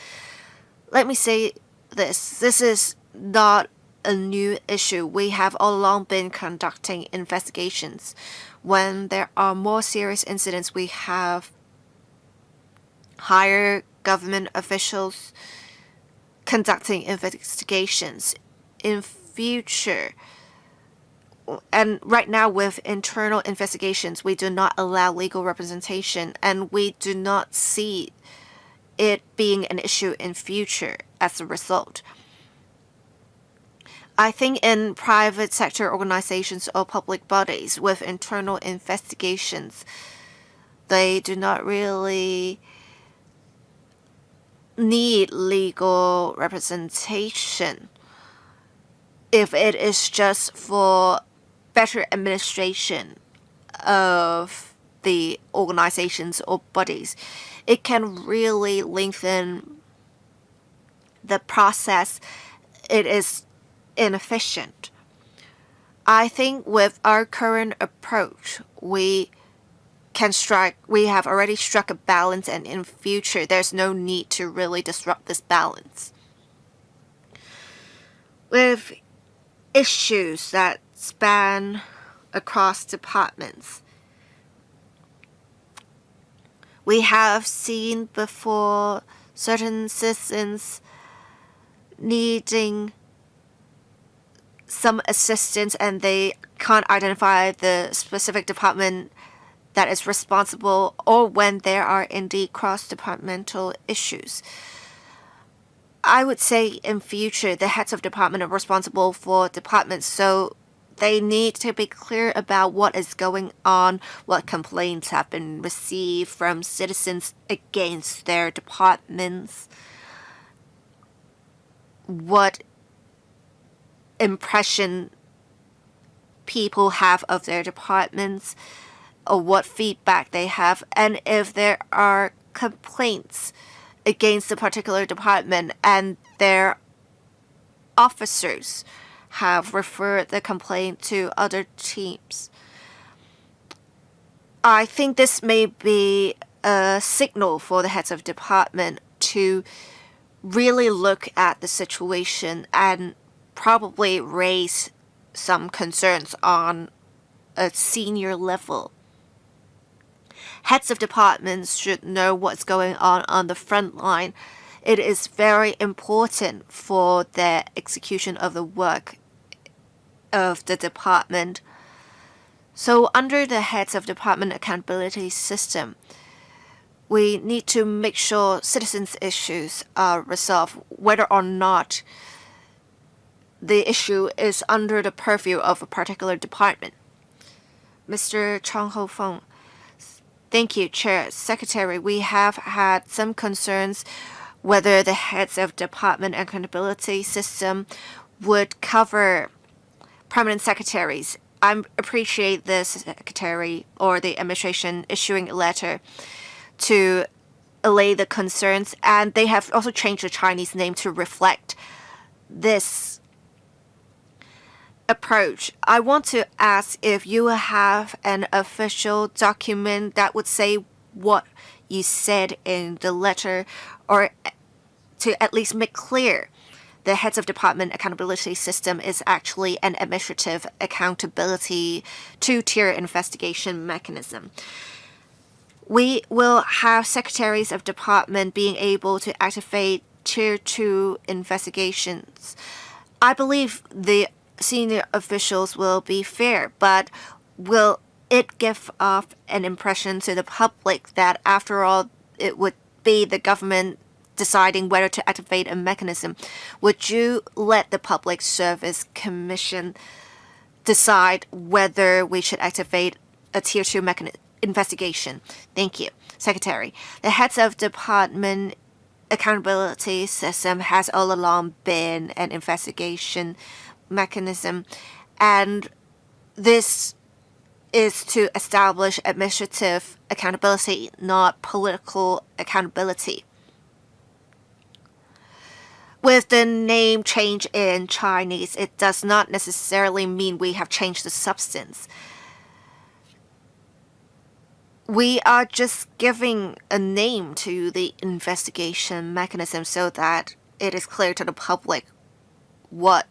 let me say this. This is not a new issue. We have all along been conducting investigations. When there are more serious incidents, we have higher government officials conducting investigations. In future, and right now with internal investigations, we do not allow legal representation, and we do not see it being an issue in future as a result. I think in private sector organizations or public bodies with internal investigations, they do not really need legal representation if it is just for better administration of the organizations or bodies, it can really lengthen the process. It is inefficient. I think with our current approach, we have already struck a balance, and in future there's no need to really disrupt this balance. With issues that span across departments, we have seen before certain citizens needing some assistance and they can't identify the specific department that is responsible, or when there are indeed cross-departmental issues. I would say in future the heads of department are responsible for departments, so they need to be clear about what is going on, what complaints have been received from citizens against their departments, what impression people have of their departments, or what feedback they have, and if there are complaints against a particular department and their officers have referred the complaint to other teams. I think this may be a signal for the heads of department to really look at the situation and probably raise some concerns on a senior level. Heads of departments should know what's going on the front line. It is very important for the execution of the work of the department. So under the heads of department accountability system, we need to make sure citizens' issues are resolved, whether or not the issue is under the purview of a particular department. Mr. Chang Ho Feng. Thank you, Chair. Secretary, we have had some concerns whether the heads of department accountability system would cover permanent secretaries. I appreciate the secretary or the administration issuing a letter to allay the concerns, and they have also changed the Chinese name to reflect this approach. I want to ask if you have an official document that would say what you said in the letter, or to at least make clear the heads of department accountability system is actually an administrative accountability two-tier investigation mechanism. We will have secretaries of department being able to activate tier 2 investigations. I believe the senior officials will be fair, but will it give off an impression to the public that after all it would be the government deciding whether to activate a mechanism? Would you let the Public Service Commission decide whether we should activate a tier 2 investigation? Thank you. Secretary, the heads of department accountability system has all along been an investigation mechanism, and this is to establish administrative accountability, not political accountability. With the name change in Chinese, it does not necessarily mean we have changed the substance. We are just giving a name to the investigation mechanism so that it is clear to the public what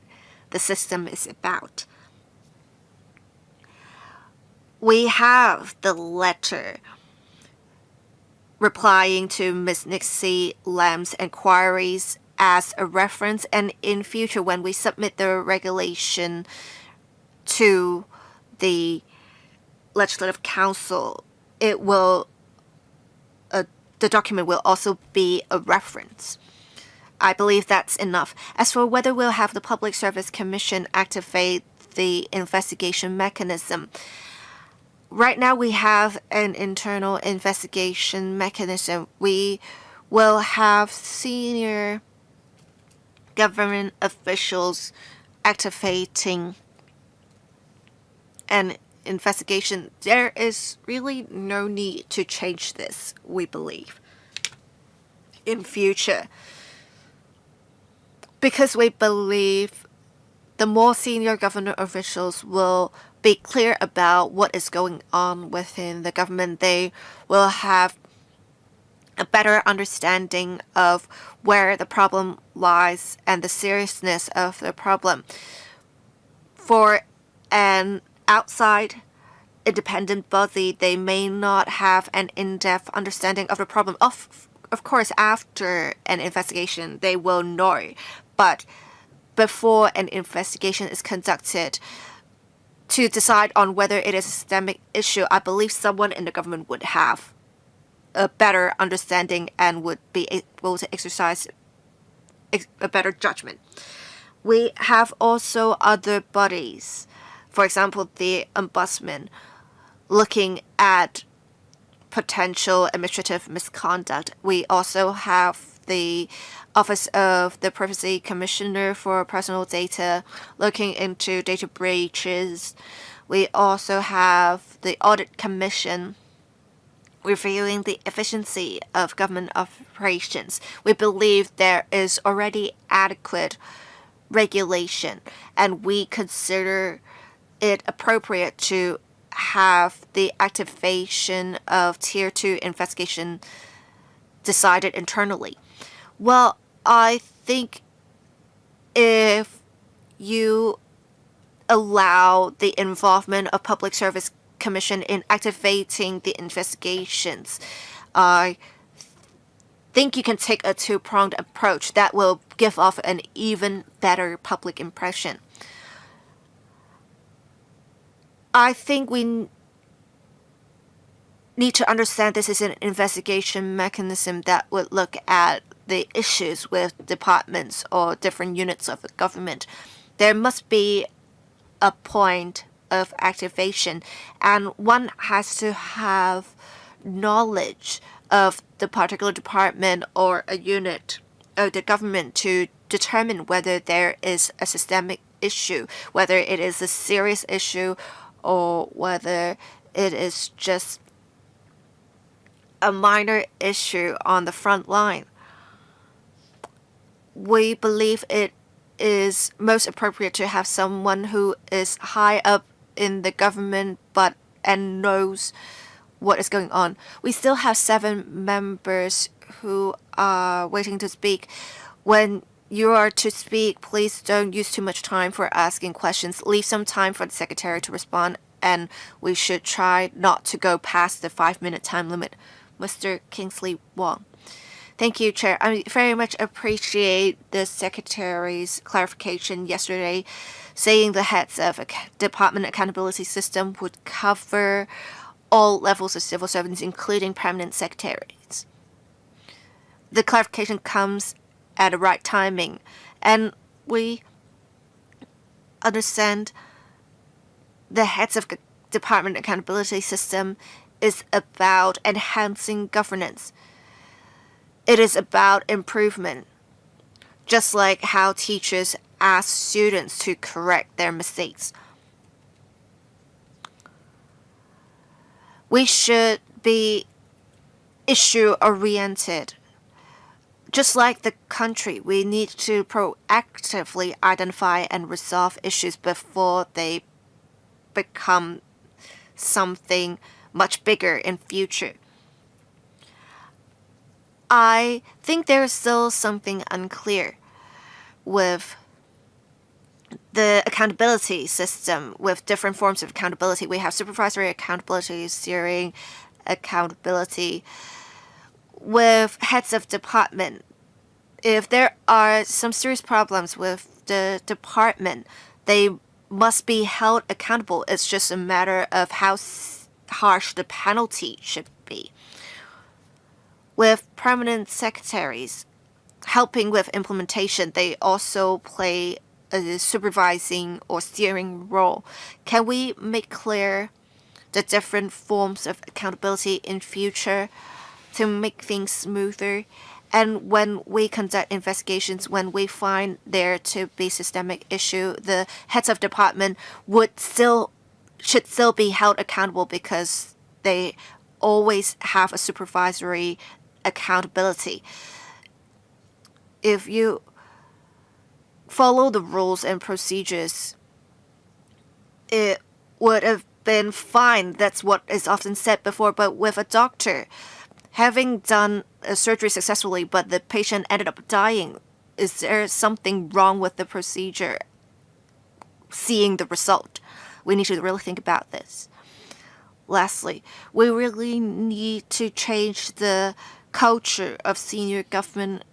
the system is about. We have the letter replying to Ms. Nixie LAM's inquiries as a reference, and in future when we submit the regulation to the Legislative Council, it will the document will also be a reference. I believe that's enough. As for whether we'll have the Public Service Commission activate the investigation mechanism, right now we have an internal investigation mechanism. We will have senior government officials activating an investigation, there is really no need to change this, we believe, in future. Because we believe the more senior government officials will be clear about what is going on within the government, they will have a better understanding of where the problem lies and the seriousness of the problem. For an outside independent body, they may not have an in-depth understanding of the problem. Of course, after an investigation, they will know. But before an investigation is conducted, to decide on whether it is a systemic issue, I believe someone in the government would have a better understanding and would be able to exercise a better judgment. We have also other bodies, for example, the Ombudsman, looking at potential administrative misconduct. We also have the Office of the Privacy Commissioner for Personal Data looking into data breaches. We also have the Audit Commission reviewing the efficiency of government operations. We believe there is already adequate regulation, and we consider it appropriate to have the activation of Tier 2 investigation decided internally. Well, I think if you allow the involvement of Public Service Commission in activating the investigations, I think you can take a two-pronged approach that will give off an even better public impression. I think we need to understand this is an investigation mechanism that would look at the issues with departments or different units of the government. There must be a point of activation, and one has to have knowledge of the particular department or a unit of the government to determine whether there is a systemic issue, whether it is a serious issue or whether it is just a minor issue on the front line. We believe it is most appropriate to have someone who is high up in the government and knows what is going on. We still have 7 members who are waiting to speak. When you are to speak, please don't use too much time for asking questions. Leave some time for the secretary to respond, and we should try not to go past the 5-minute time limit. Mr. Kingsley Wong. Thank you, Chair. I very much appreciate the Secretary's clarification yesterday, saying the heads of a department accountability system would cover all levels of civil servants, including permanent secretaries. The clarification comes at the right timing, and we understand the heads of department accountability system is about enhancing governance. It is about improvement, just like how teachers ask students to correct their mistakes. We should be issue-oriented. Just like the country, we need to proactively identify and resolve issues before they become something much bigger in future. I think there is still something unclear with the accountability system, with different forms of accountability. We have supervisory accountability, steering accountability. With heads of department, if there are some serious problems with the department, they must be held accountable. It's just a matter of how harsh the penalty should be. With permanent secretaries helping with implementation, they also play a supervising or steering role. Can we make clear the different forms of accountability in future to make things smoother? And when we conduct investigations, when we find there to be systemic issue, the heads of department would still should still be held accountable because they always have a supervisory accountability. If you follow the rules and procedures, it would have been fine. That's what is often said before. But with a doctor having done a surgery successfully, but the patient ended up dying, is there something wrong with the procedure? Seeing the result, we need to really think about this. Lastly, we really need to change the culture of senior government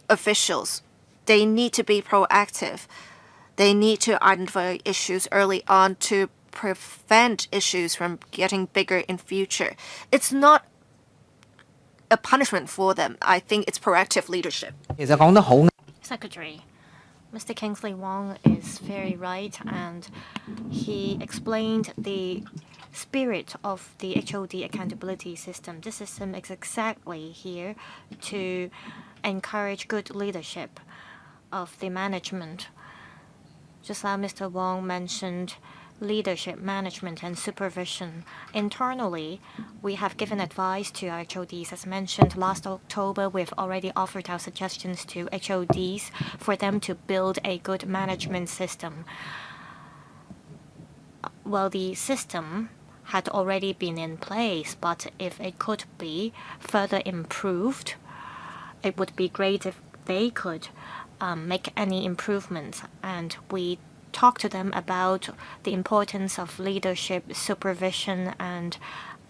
officials. They need to be proactive. They need to identify issues early on to prevent issues from getting bigger in future. It's not a punishment for them. I think it's proactive leadership. 其實講得好。 Secretary, Mr. Kingsley Wong is very right, and he explained the spirit of the HOD accountability system. This system is exactly here to encourage good leadership of the management. Just like Mr. Wong mentioned, leadership, management, and supervision. Internally, we have given advice to our HODs. As mentioned, last October, we've already offered our suggestions to HODs for them to build a good management system. Well, the system had already been in place, but if it could be further improved, it would be great if they could make any improvements. And we talk to them about the importance of leadership, supervision, and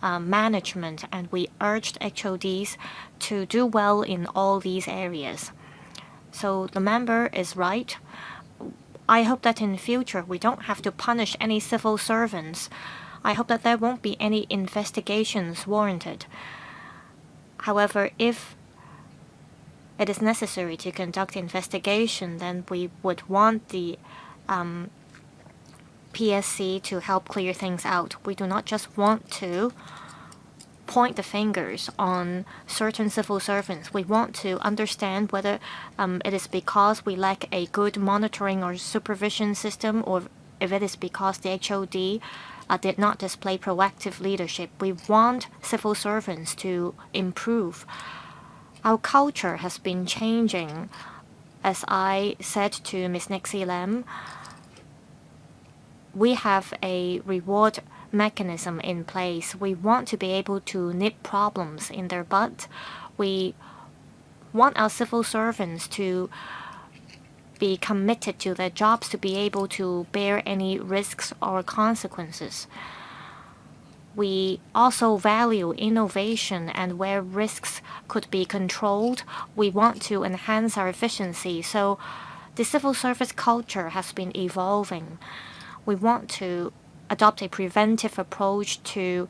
management, and we urged HODs to do well in all these areas. So the member is right. I hope that in the future we don't have to punish any civil servants. I hope that there won't be any investigations warranted. However, if it is necessary to conduct investigation, then we would want the PSC to help clear things out. We do not just want to point the fingers on certain civil servants. We want to understand whether it is because we lack a good monitoring or supervision system, or if it is because the HOD did not display proactive leadership. We want civil servants to improve. Our culture has been changing. As I said to Ms. Nixie LAM, we have a reward mechanism in place. We want to be able to nip problems in their bud. We want our civil servants to be committed to their jobs, to be able to bear any risks or consequences. We also value innovation, and where risks could be controlled, we want to enhance our efficiency. So the civil service culture has been evolving. We want to adopt a preventive approach to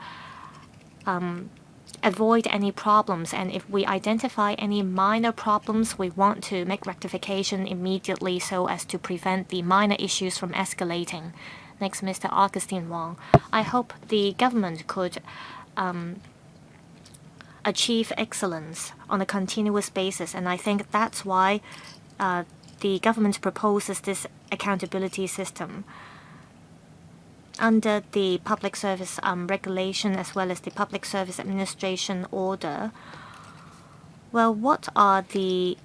avoid any problems, and if we identify any minor problems, we want to make rectification immediately so as to prevent the minor issues from escalating. Next, Mr. Augustine Wong. I hope the government could achieve excellence on a continuous basis, and I think that's why the government proposes this accountability system. Under the public service regulation as well as the public service administration order, well, what are the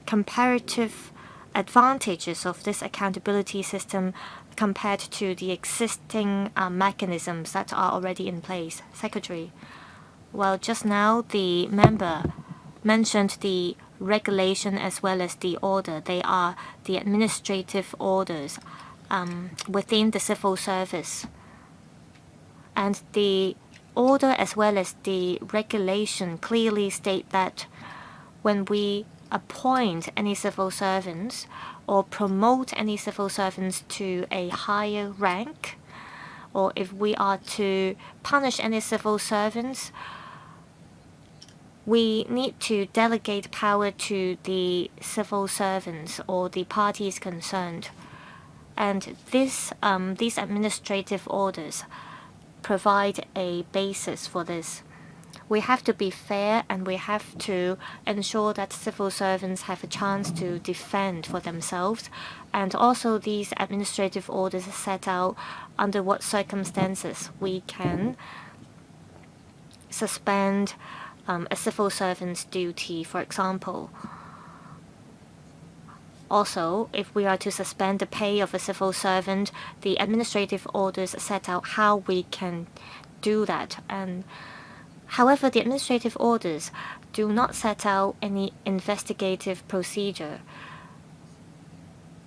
comparative advantages of this accountability system compared to the existing mechanisms that are already in place? Secretary. Well, just now the member mentioned the regulation as well as the order. They are the administrative orders within the civil service. And the order as well as the regulation clearly state that when we appoint any civil servants or promote any civil servants to a higher rank, or if we are to punish any civil servants, we need to delegate power to the civil servants or the parties concerned. And these administrative orders provide a basis for this. We have to be fair, and we have to ensure that civil servants have a chance to defend for themselves. And also these administrative orders set out under what circumstances we can suspend a civil servant's duty, for example. Also, if we are to suspend the pay of a civil servant, the administrative orders set out how we can do that. And however, the administrative orders do not set out any investigative procedure.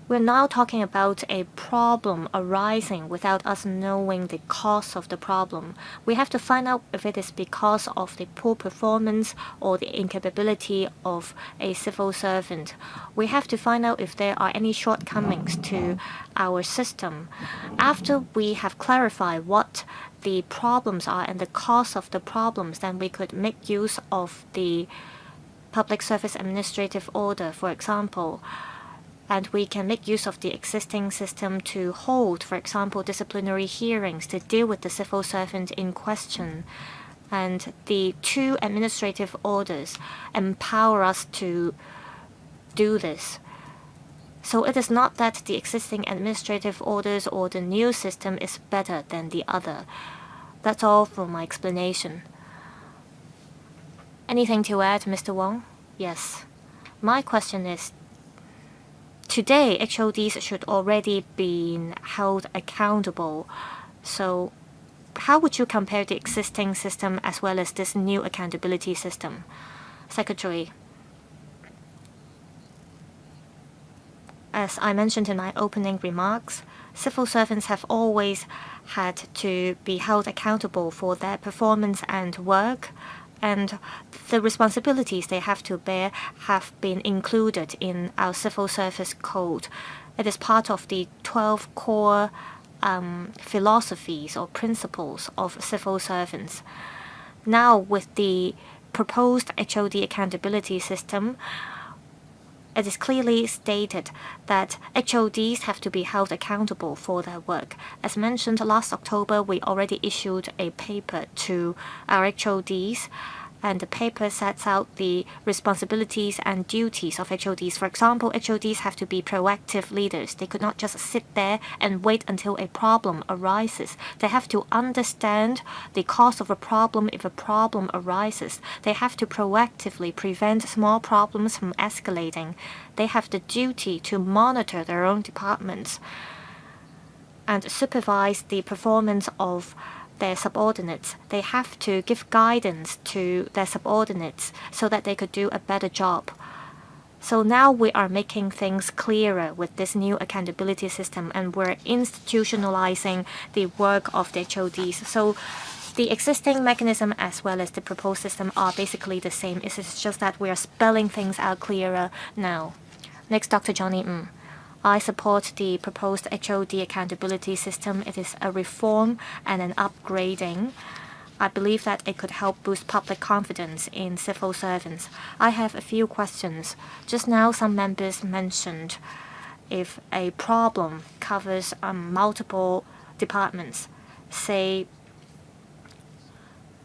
We're now talking about a problem arising without us knowing the cause of the problem. We have to find out if it is because of the poor performance or the incapability of a civil servant. We have to find out if there are any shortcomings to our system. After we have clarified what the problems are and the cause of the problems, then we could make use of the Public Service Administrative Order, for example. And we can make use of the existing system to hold, for example, disciplinary hearings to deal with the civil servant in question. And the two administrative orders empower us to do this. So it is not that the existing administrative orders or the new system is better than the other. That's all for my explanation. Anything to add, Mr. Wong? Yes. My question is, today, HODs should already be held accountable. So how would you compare the existing system as well as this new accountability system? Secretary, as I mentioned in my opening remarks, civil servants have always had to be held accountable for their performance and work, and the responsibilities they have to bear have been included in our civil service code. It is part of the 12 core philosophies or principles of civil servants. Now, with the proposed HOD accountability system, it is clearly stated that HODs have to be held accountable for their work. As mentioned, last October, we already issued a paper to our HODs, and the paper sets out the responsibilities and duties of HODs. For example, HODs have to be proactive leaders. They could not just sit there and wait until a problem arises. They have to understand the cause of a problem if a problem arises. They have to proactively prevent small problems from escalating. They have the duty to monitor their own departments and supervise the performance of their subordinates. They have to give guidance to their subordinates so that they could do a better job. So now we are making things clearer with this new accountability system, and we're institutionalizing the work of the HODs. So the existing mechanism as well as the proposed system are basically the same. It's just that we are spelling things out clearer now. Next, Dr. Johnny Ng. I support the proposed HOD accountability system. It is a reform and an upgrading. I believe that it could help boost public confidence in civil servants. I have a few questions. Just now, some members mentioned if a problem covers multiple departments, say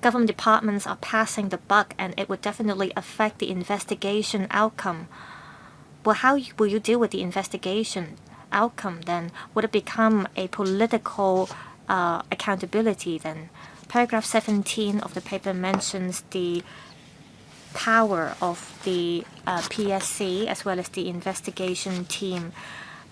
government departments are passing the buck, and it would definitely affect the investigation outcome. Well, how will you deal with the investigation outcome then? Would it become a political accountability then? Paragraph 17 of the paper mentions the power of the PSC as well as the investigation team.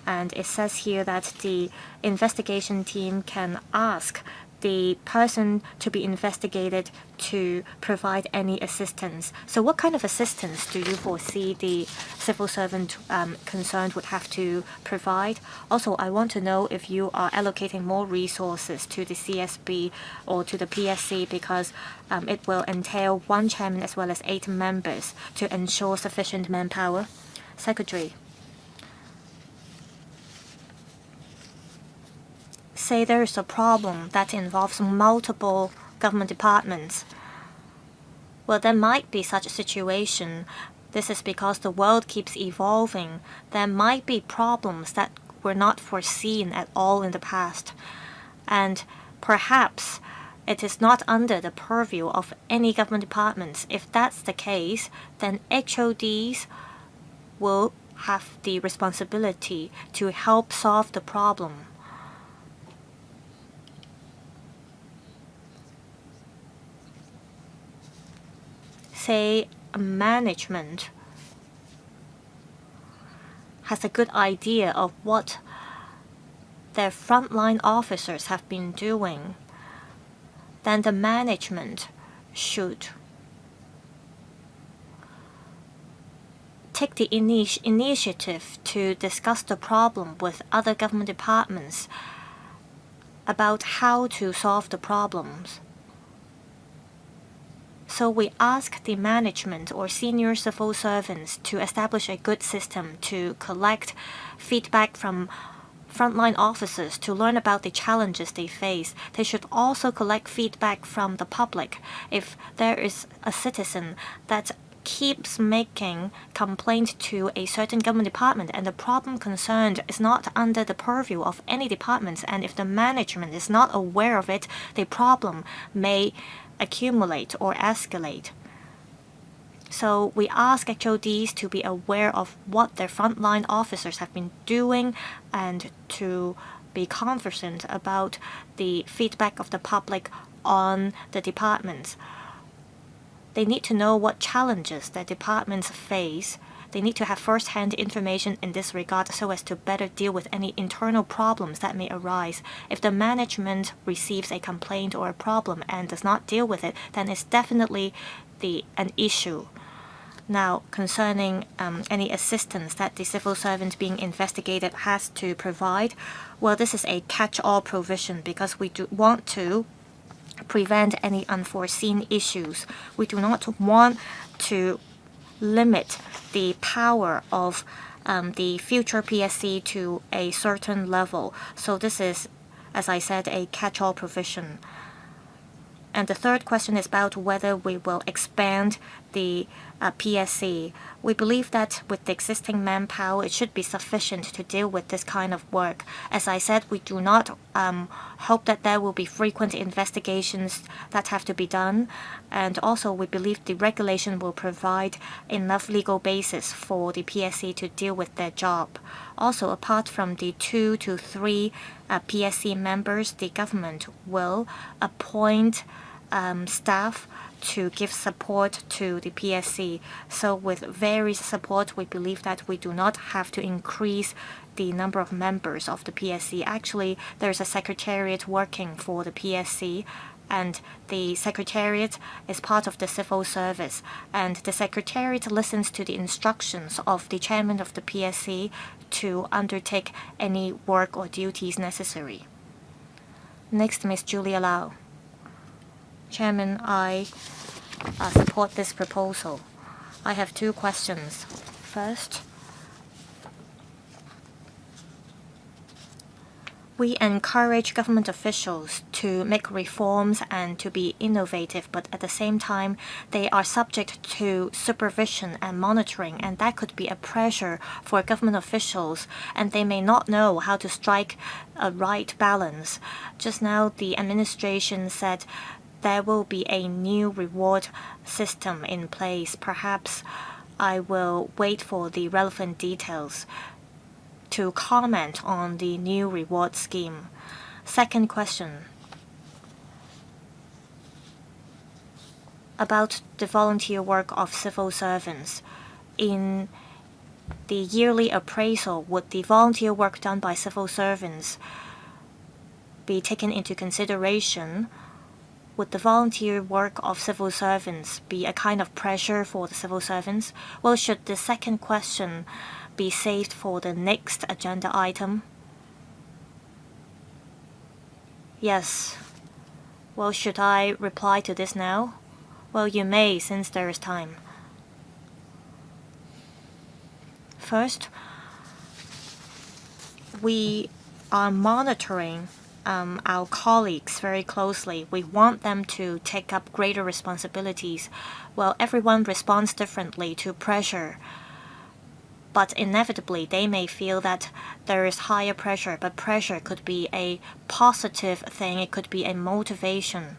And it says here that the investigation team can ask the person to be investigated to provide any assistance. So what kind of assistance do you foresee the civil servant concerned would have to provide? Also, I want to know if you are allocating more resources to the CSB or to the PSC, because it will entail one chairman as well as 8 members to ensure sufficient manpower. Secretary, say there is a problem that involves multiple government departments. Well, there might be such a situation. This is because the world keeps evolving. There might be problems that were not foreseen at all in the past. And perhaps it is not under the purview of any government departments. If that's the case, then HODs will have the responsibility to help solve the problem. Say management has a good idea of what their frontline officers have been doing, then the management should take the initiative to discuss the problem with other government departments about how to solve the problems. So we ask the management or senior civil servants to establish a good system to collect feedback from frontline officers to learn about the challenges they face. They should also collect feedback from the public. If there is a citizen that keeps making complaint to a certain government department and the problem concerned is not under the purview of any departments, and if the management is not aware of it, the problem may accumulate or escalate. So we ask HODs to be aware of what their frontline officers have been doing and to be conversant about the feedback of the public on the departments. They need to know what challenges their departments face. They need to have first-hand information in this regard so as to better deal with any internal problems that may arise. If the management receives a complaint or a problem and does not deal with it, then it's definitely an issue. Now, concerning any assistance that the civil servant being investigated has to provide, well, this is a catch-all provision because we do want to prevent any unforeseen issues. We do not want to limit the power of the future PSC to a certain level. So this is, as I said, a catch-all provision. And the third question is about whether we will expand the PSC. We believe that with the existing manpower, it should be sufficient to deal with this kind of work. As I said, we do not hope that there will be frequent investigations that have to be done. And also, we believe the regulation will provide enough legal basis for the PSC to deal with their job. Also, apart from the 2 to 3 PSC members, the government will appoint staff to give support to the PSC. So with various support, we believe that we do not have to increase the number of members of the PSC. Actually, there's a secretariat working for the PSC, and the secretariat is part of the civil service, and the secretariat listens to the instructions of the chairman of the PSC to undertake any work or duties necessary. Next, Ms. Julia Lau. Chairman, I support this proposal. I have 2 questions. First, we encourage government officials to make reforms and to be innovative, but at the same time, they are subject to supervision and monitoring, and that could be a pressure for government officials, and they may not know how to strike a right balance. Just now, the administration said there will be a new reward system in place. Perhaps I will wait for the relevant details to comment on the new reward scheme. Second question, about the volunteer work of civil servants. In the yearly appraisal, would the volunteer work done by civil servants be taken into consideration? Would the volunteer work of civil servants be a kind of pressure for the civil servants? Well, should the second question be saved for the next agenda item? Yes. Well, should I reply to this now? Well, you may, since there is time. First, we are monitoring our colleagues very closely. We want them to take up greater responsibilities. Well, everyone responds differently to pressure, but inevitably they may feel that there is higher pressure, but pressure could be a positive thing. It could be a motivation.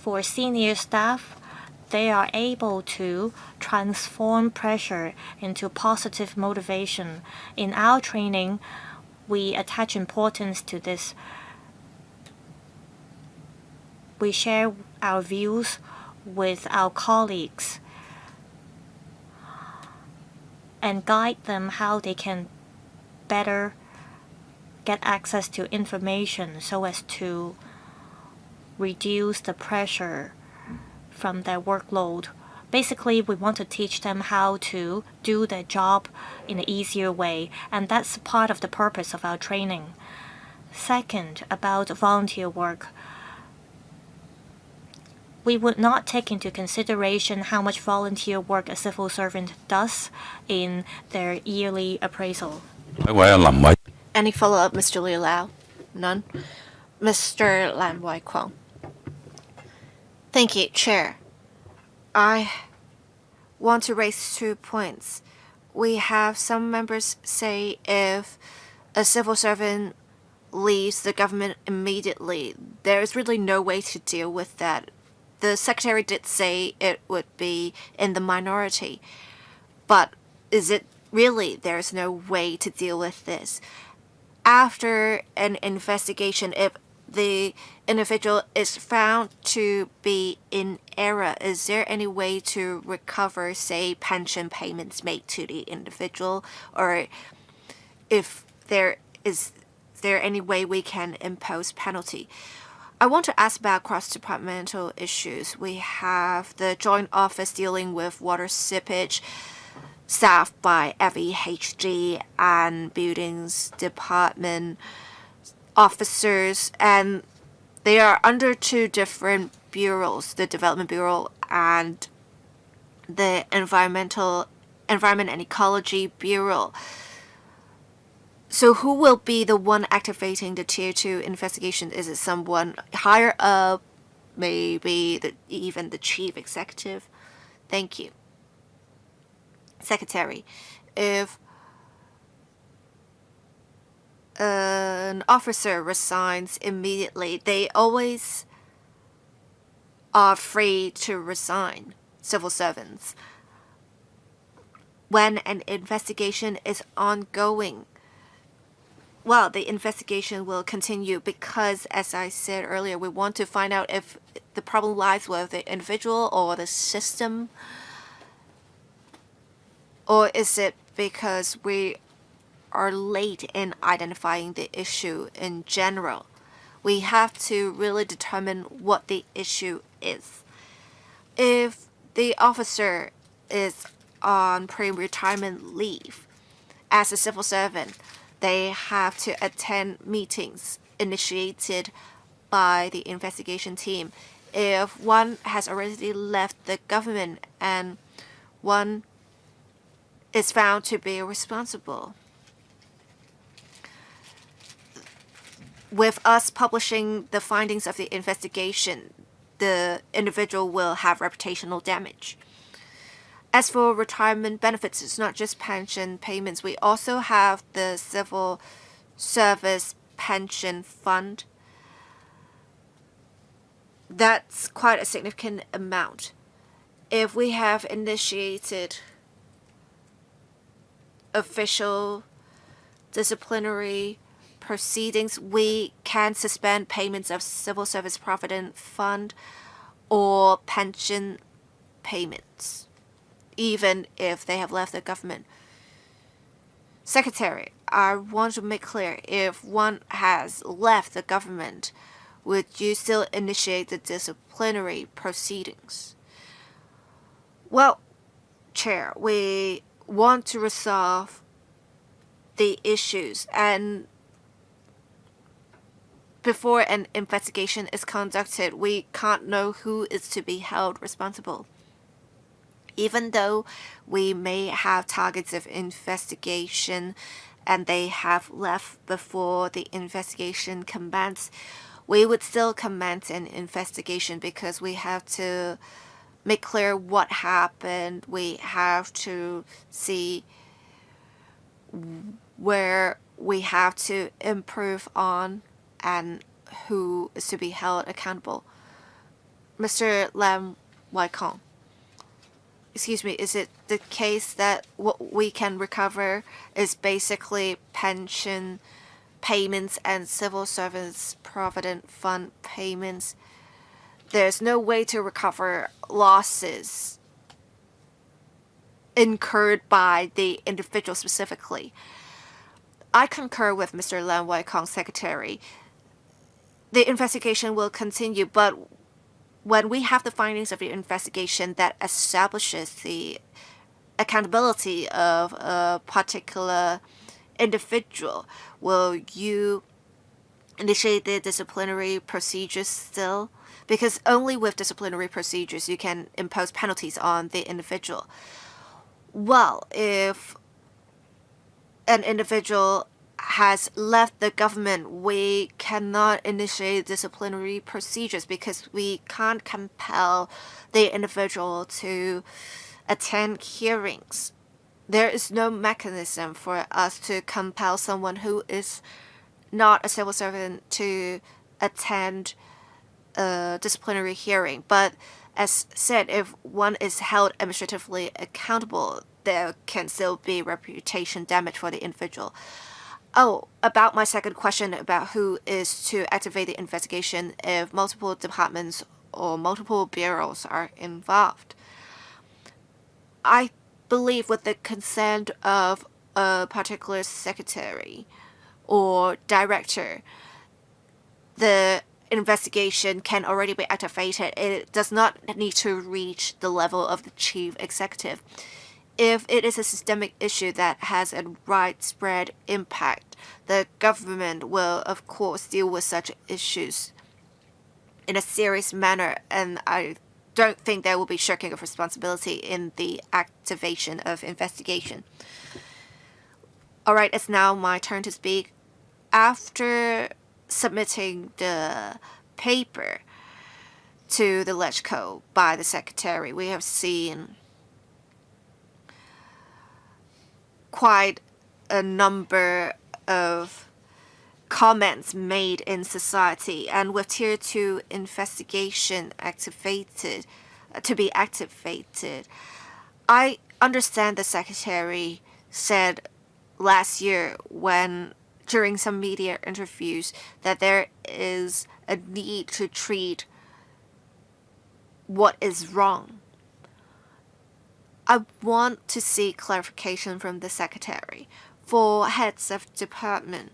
For senior staff, they are able to transform pressure into positive motivation. In our training, we attach importance to this. We share our views with our colleagues and guide them how they can better get access to information so as to reduce the pressure from their workload. Basically, we want to teach them how to do their job in an easier way, and that's part of the purpose of our training. Second, about volunteer work. We would not take into consideration how much volunteer work a civil servant does in their yearly appraisal. Any follow-up, Mr. Liu Lau? None? Mr. Lam Wai Kwong. Thank you, Chair. I want to raise 2 points. We have some members say if a civil servant leaves the government immediately, there is really no way to deal with that. The Secretary did say it would be in the minority, but is it really there's no way to deal with this? After an investigation, if the individual is found to be in error, is there any way to recover, say, pension payments made to the individual? Or if there any way we can impose penalty? I want to ask about cross-departmental issues. We have the joint office dealing with water seepage, staffed by FEHG and buildings department officers, and they are under 2 different bureaus, the Development Bureau and the Environment and Ecology Bureau. So who will be the one activating the Tier 2 investigation? Is it someone higher up, maybe even the chief executive? Thank you. Secretary, if an officer resigns immediately, they always are free to resign, civil servants. When an investigation is ongoing, well, the investigation will continue because, as I said earlier, we want to find out if the problem lies with the individual or the system, or is it because we are late in identifying the issue in general. We have to really determine what the issue is. If the officer is on pre-retirement leave, as a civil servant, they have to attend meetings initiated by the investigation team. If one has already left the government and one is found to be responsible, with us publishing the findings of the investigation, the individual will have reputational damage. As for retirement benefits, it's not just pension payments. We also have the Civil Service Pension Fund. That's quite a significant amount. If we have initiated official disciplinary proceedings, we can suspend payments of Civil Service Provident Fund or pension payments, even if they have left the government. Secretary, I want to make clear, if one has left the government, would you still initiate the disciplinary proceedings? Well, Chair, we want to resolve the issues, and before an investigation is conducted, we can't know who is to be held responsible. Even though we may have targets of investigation and they have left before the investigation commences, we would still commence an investigation because we have to make clear what happened. We have to see where we have to improve on and who is to be held accountable. Mr. Lam Waikong, excuse me, is it the case that what we can recover is basically pension payments and civil service provident fund payments? There's no way to recover losses incurred by the individual specifically. I concur with Mr. Lam Waikong, Secretary. The investigation will continue, but when we have the findings of the investigation that establishes the accountability of a particular individual, will you initiate the disciplinary procedures still? Because only with disciplinary procedures you can impose penalties on the individual. Well, if an individual has left the government, we cannot initiate disciplinary procedures because we can't compel the individual to attend hearings. There is no mechanism for us to compel someone who is not a civil servant to attend a disciplinary hearing. But as said, if one is held administratively accountable, there can still be reputation damage for the individual. Oh, about my second question about who is to activate the investigation if multiple departments or multiple bureaus are involved. I believe with the consent of a particular secretary or director, the investigation can already be activated. It does not need to reach the level of the chief executive. If it is a systemic issue that has a widespread impact, the government will, of course, deal with such issues in a serious manner, and I don't think there will be shirking of responsibility in the activation of investigation. All right, it's now my turn to speak. After submitting the paper to the LegCo by the secretary, we have seen quite a number of comments made in society, and with Tier 2 investigation activated, to be activated, I understand the secretary said last year when during some media interviews that there is a need to treat what is wrong. I want to see clarification from the secretary. For heads of department,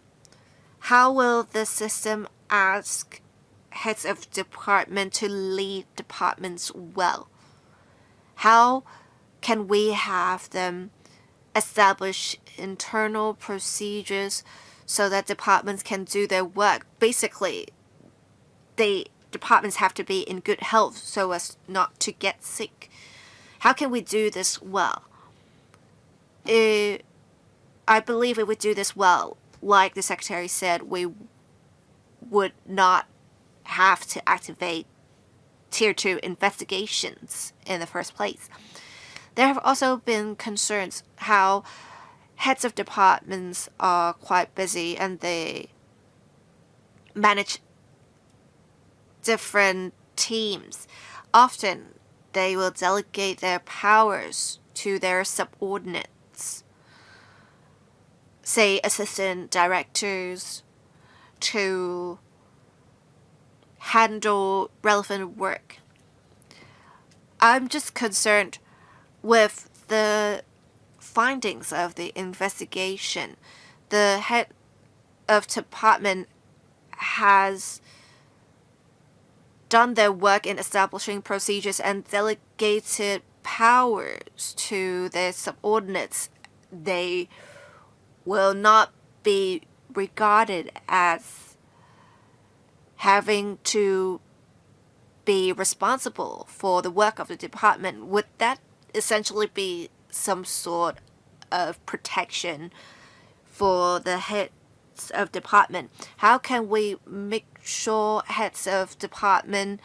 how will the system ask heads of department to lead departments well? How can we have them establish internal procedures so that departments can do their work? Basically, the departments have to be in good health so as not to get sick. How can we do this well? I believe if we do this well, like the secretary said, we would not have to activate Tier 2 investigations in the first place. There have also been concerns how heads of departments are quite busy and they manage different teams. Often they will delegate their powers to their subordinates, say assistant directors, to handle relevant work. I'm just concerned with the findings of the investigation. The head of department has done their work in establishing procedures and delegated powers to their subordinates. They will not be regarded as having to be responsible for the work of the department. Would that essentially be some sort of protection for the heads of department? How can we make sure heads of department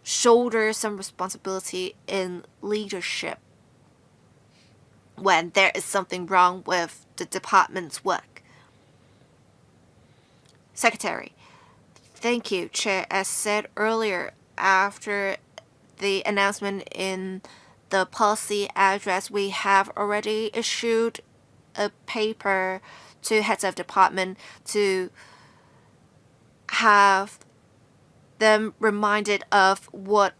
shoulder some responsibility in leadership when there is something wrong with the department's work? Secretary. Thank you, Chair. As said earlier, after the announcement in the policy address, we have already issued a paper to heads of department to have them reminded of what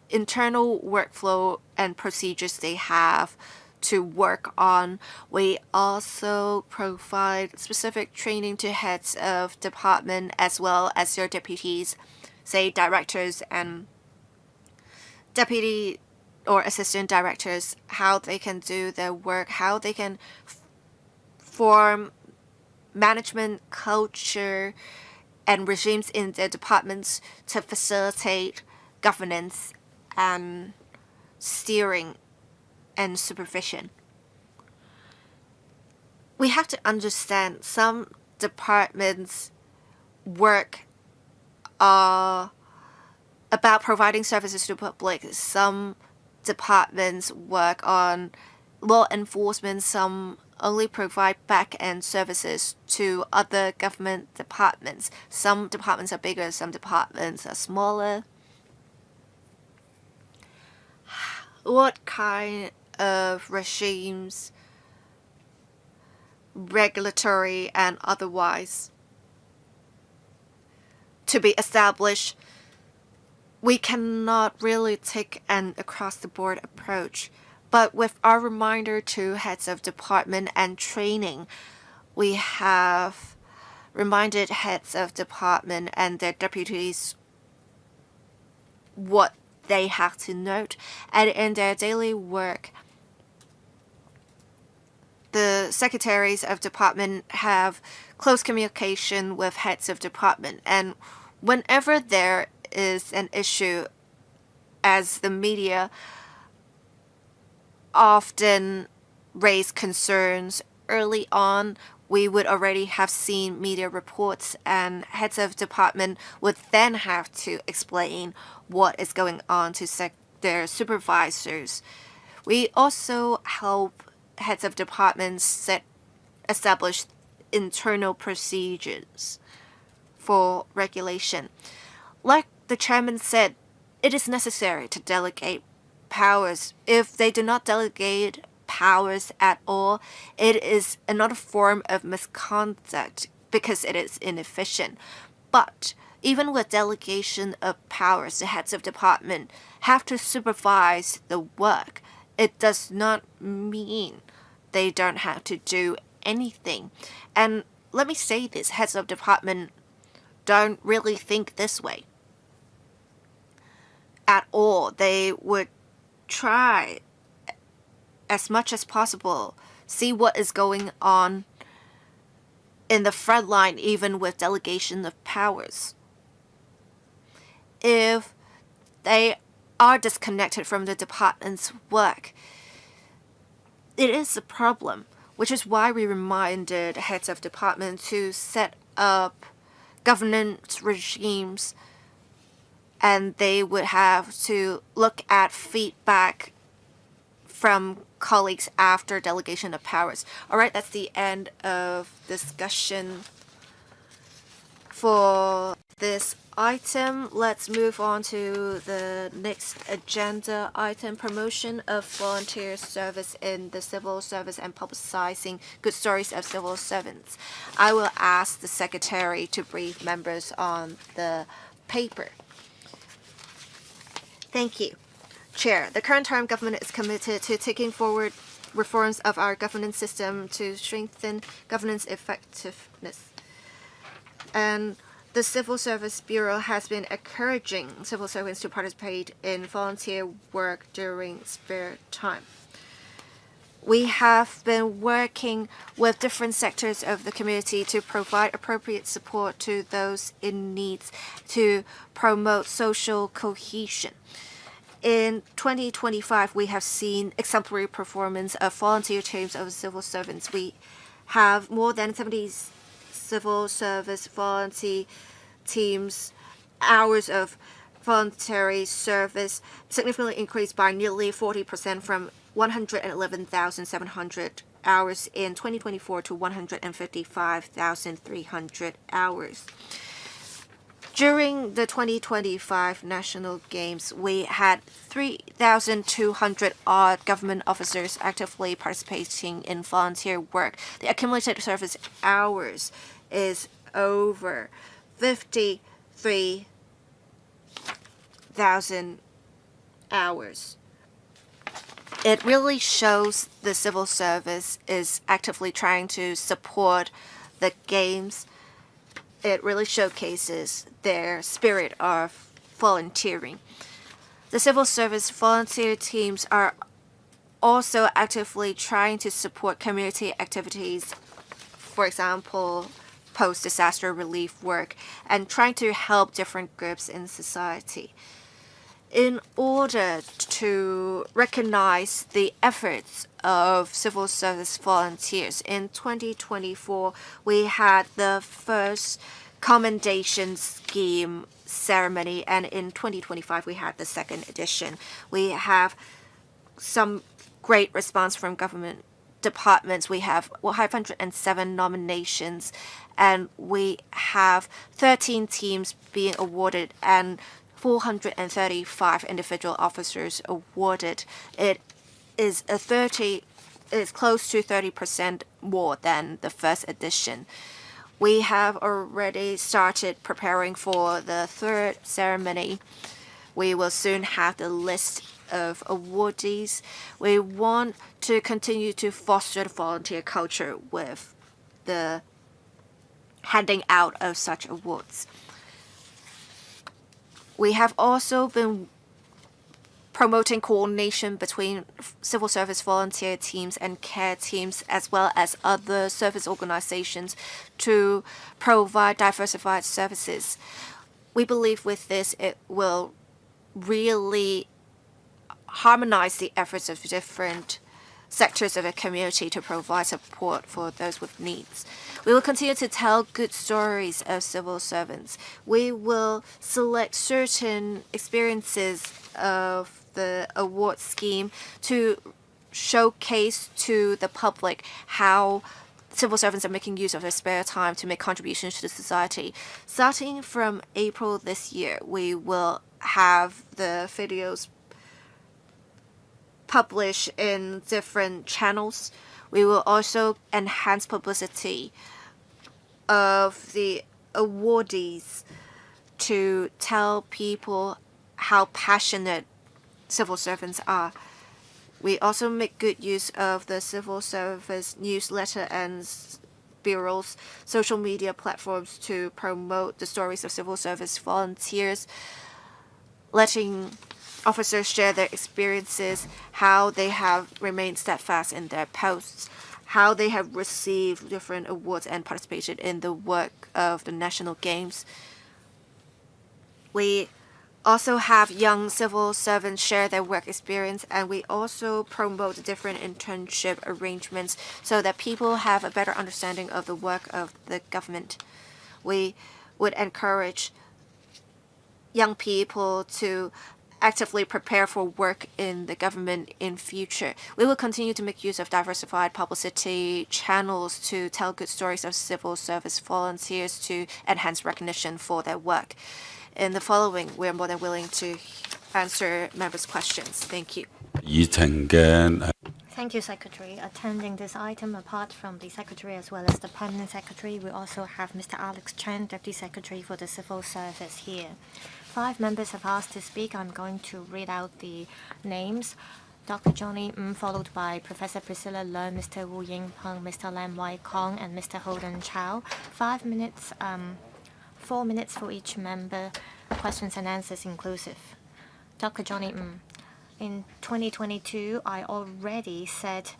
internal workflow and procedures they have to work on. We also provide specific training to heads of department as well as their deputies, say directors and deputy or assistant directors, how they can do their work, how they can form management culture and regimes in their departments to facilitate governance and steering and supervision. We have to understand some departments work about providing services to the public. Some departments work on law enforcement. Some only provide back-end services to other government departments. Some departments are bigger, some departments are smaller. What kind of regimes, regulatory and otherwise, to be established? We cannot really take an across-the-board approach. But with our reminder to heads of department and training, we have reminded heads of department and their deputies what they have to note. And in their daily work, the secretaries of department have close communication with heads of department. And whenever there is an issue, as the media often raise concerns early on, we would already have seen media reports, and heads of department would then have to explain what is going on to their supervisors. We also help heads of departments establish internal procedures for regulation. Like the chairman said, it is necessary to delegate powers. If they do not delegate powers at all, it is another form of misconduct because it is inefficient. But even with delegation of powers, the heads of department have to supervise the work. It does not mean they don't have to do anything. And let me say this, heads of department don't really think this way at all. They would try as much as possible, see what is going on in the front line, even with delegation of powers. If they are disconnected from the department's work, it is a problem, which is why we reminded heads of department to set up governance regimes, and they would have to look at feedback from colleagues after delegation of powers. All right, that's the end of discussion for this item. Let's move on to the next agenda item, promotion of volunteer service in the civil service and publicizing good stories of civil servants. I will ask the secretary to brief members on the paper. Thank you. Chair, the current term government is committed to taking forward reforms of our governance system to strengthen governance effectiveness. And the Civil Service Bureau has been encouraging civil servants to participate in volunteer work during spare time. We have been working with different sectors of the community to provide appropriate support to those in need to promote social cohesion. In 2025, we have seen exemplary performance of volunteer teams of civil servants. We have more than 70 civil service volunteer teams, hours of voluntary service significantly increased by nearly 40% from 111,700 hours in 2024 to 155,300 hours. During the 2025 National Games, we had 3,200 odd government officers actively participating in volunteer work. The accumulated service hours is over 53,000 hours. It really shows the civil service is actively trying to support the games. It really showcases their spirit of volunteering. The civil service volunteer teams are also actively trying to support community activities, for example, post-disaster relief work, and trying to help different groups in society. In order to recognize the efforts of civil service volunteers, in 2024, we had the first commendation scheme ceremony, and in 2025, we had the second edition. We have some great response from government departments. We have 507 nominations, and we have 13 teams being awarded and 435 individual officers awarded. It is close to 30% more than the first edition. We have already started preparing for the third ceremony. We will soon have the list of awardees. We want to continue to foster the volunteer culture with the handing out of such awards. We have also been promoting coordination between civil service volunteer teams and care teams, as well as other service organizations, to provide diversified services. We believe with this it will really harmonize the efforts of different sectors of a community to provide support for those with needs. We will continue to tell good stories of civil servants. We will select certain experiences of the award scheme to showcase to the public how civil servants are making use of their spare time to make contributions to the society. Starting from April this year, we will have the videos published in different channels. We will also enhance publicity of the awardees to tell people how passionate civil servants are. We also make good use of the civil service newsletter and bureau's social media platforms to promote the stories of civil service volunteers, letting officers share their experiences, how they have remained steadfast in their posts, how they have received different awards and participated in the work of the national games. We also have young civil servants share their work experience, and we also promote different internship arrangements so that people have a better understanding of the work of the government. We would encourage young people to actively prepare for work in the government in future. We will continue to make use of diversified publicity channels to tell good stories of civil service volunteers to enhance recognition for their work. In the following, we are more than willing to answer members' questions. Thank you. Thank you, Secretary. Attending this item, apart from the Secretary as well as the Permanent Secretary, we also have Mr. Alex Chen, Deputy Secretary for the Civil Service here. 5 members have asked to speak. I'm going to read out the names. Dr. Johnny followed by Professor Priscilla Leung, Mr. Wu Yingpeng, Mr. Lam Wai Kong, and Mr. Holden Chow. 5 minutes, 4 minutes for each member, questions and answers inclusive. Dr. Johnny in 2022, I already said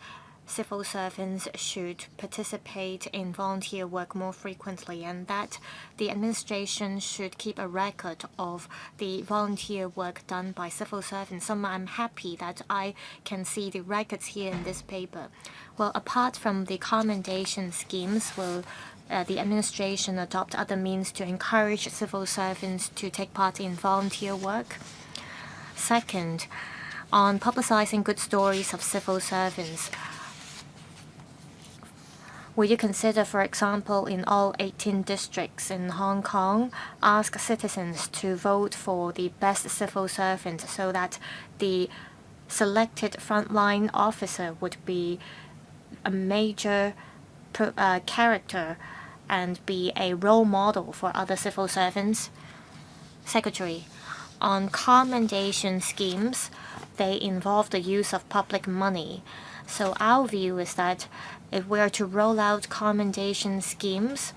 civil servants should participate in volunteer work more frequently, and that the administration should keep a record of the volunteer work done by civil servants. So I'm happy that I can see the records here in this paper. Well, apart from the commendation schemes, will the administration adopt other means to encourage civil servants to take part in volunteer work? Second, on publicizing good stories of civil servants, Will you consider, for example, in all 18 districts in Hong Kong, ask citizens to vote for the best civil servant so that the selected frontline officer would be a major character and be a role model for other civil servants? Secretary, on commendation schemes, they involve the use of public money. So our view is that if we are to roll out commendation schemes,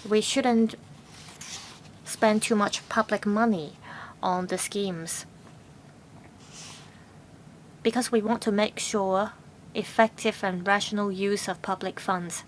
we shouldn't spend too much public money on the schemes, because we want to make sure effective and rational use of public funds.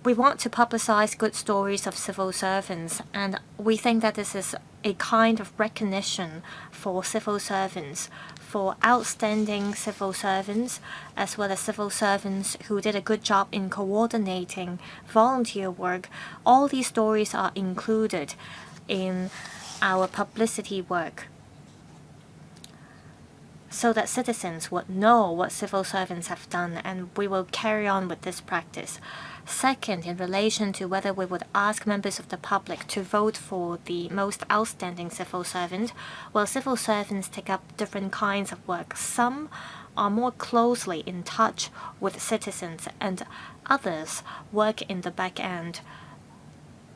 We want to publicize good stories of civil servants, and we think that this is a kind of recognition for civil servants, for outstanding civil servants, as well as civil servants who did a good job in coordinating volunteer work. All these stories are included in our publicity work, so that citizens would know what civil servants have done, and we will carry on with this practice. Second, in relation to whether we would ask members of the public to vote for the most outstanding civil servant, well, civil servants take up different kinds of work. Some are more closely in touch with citizens, and others work in the back end.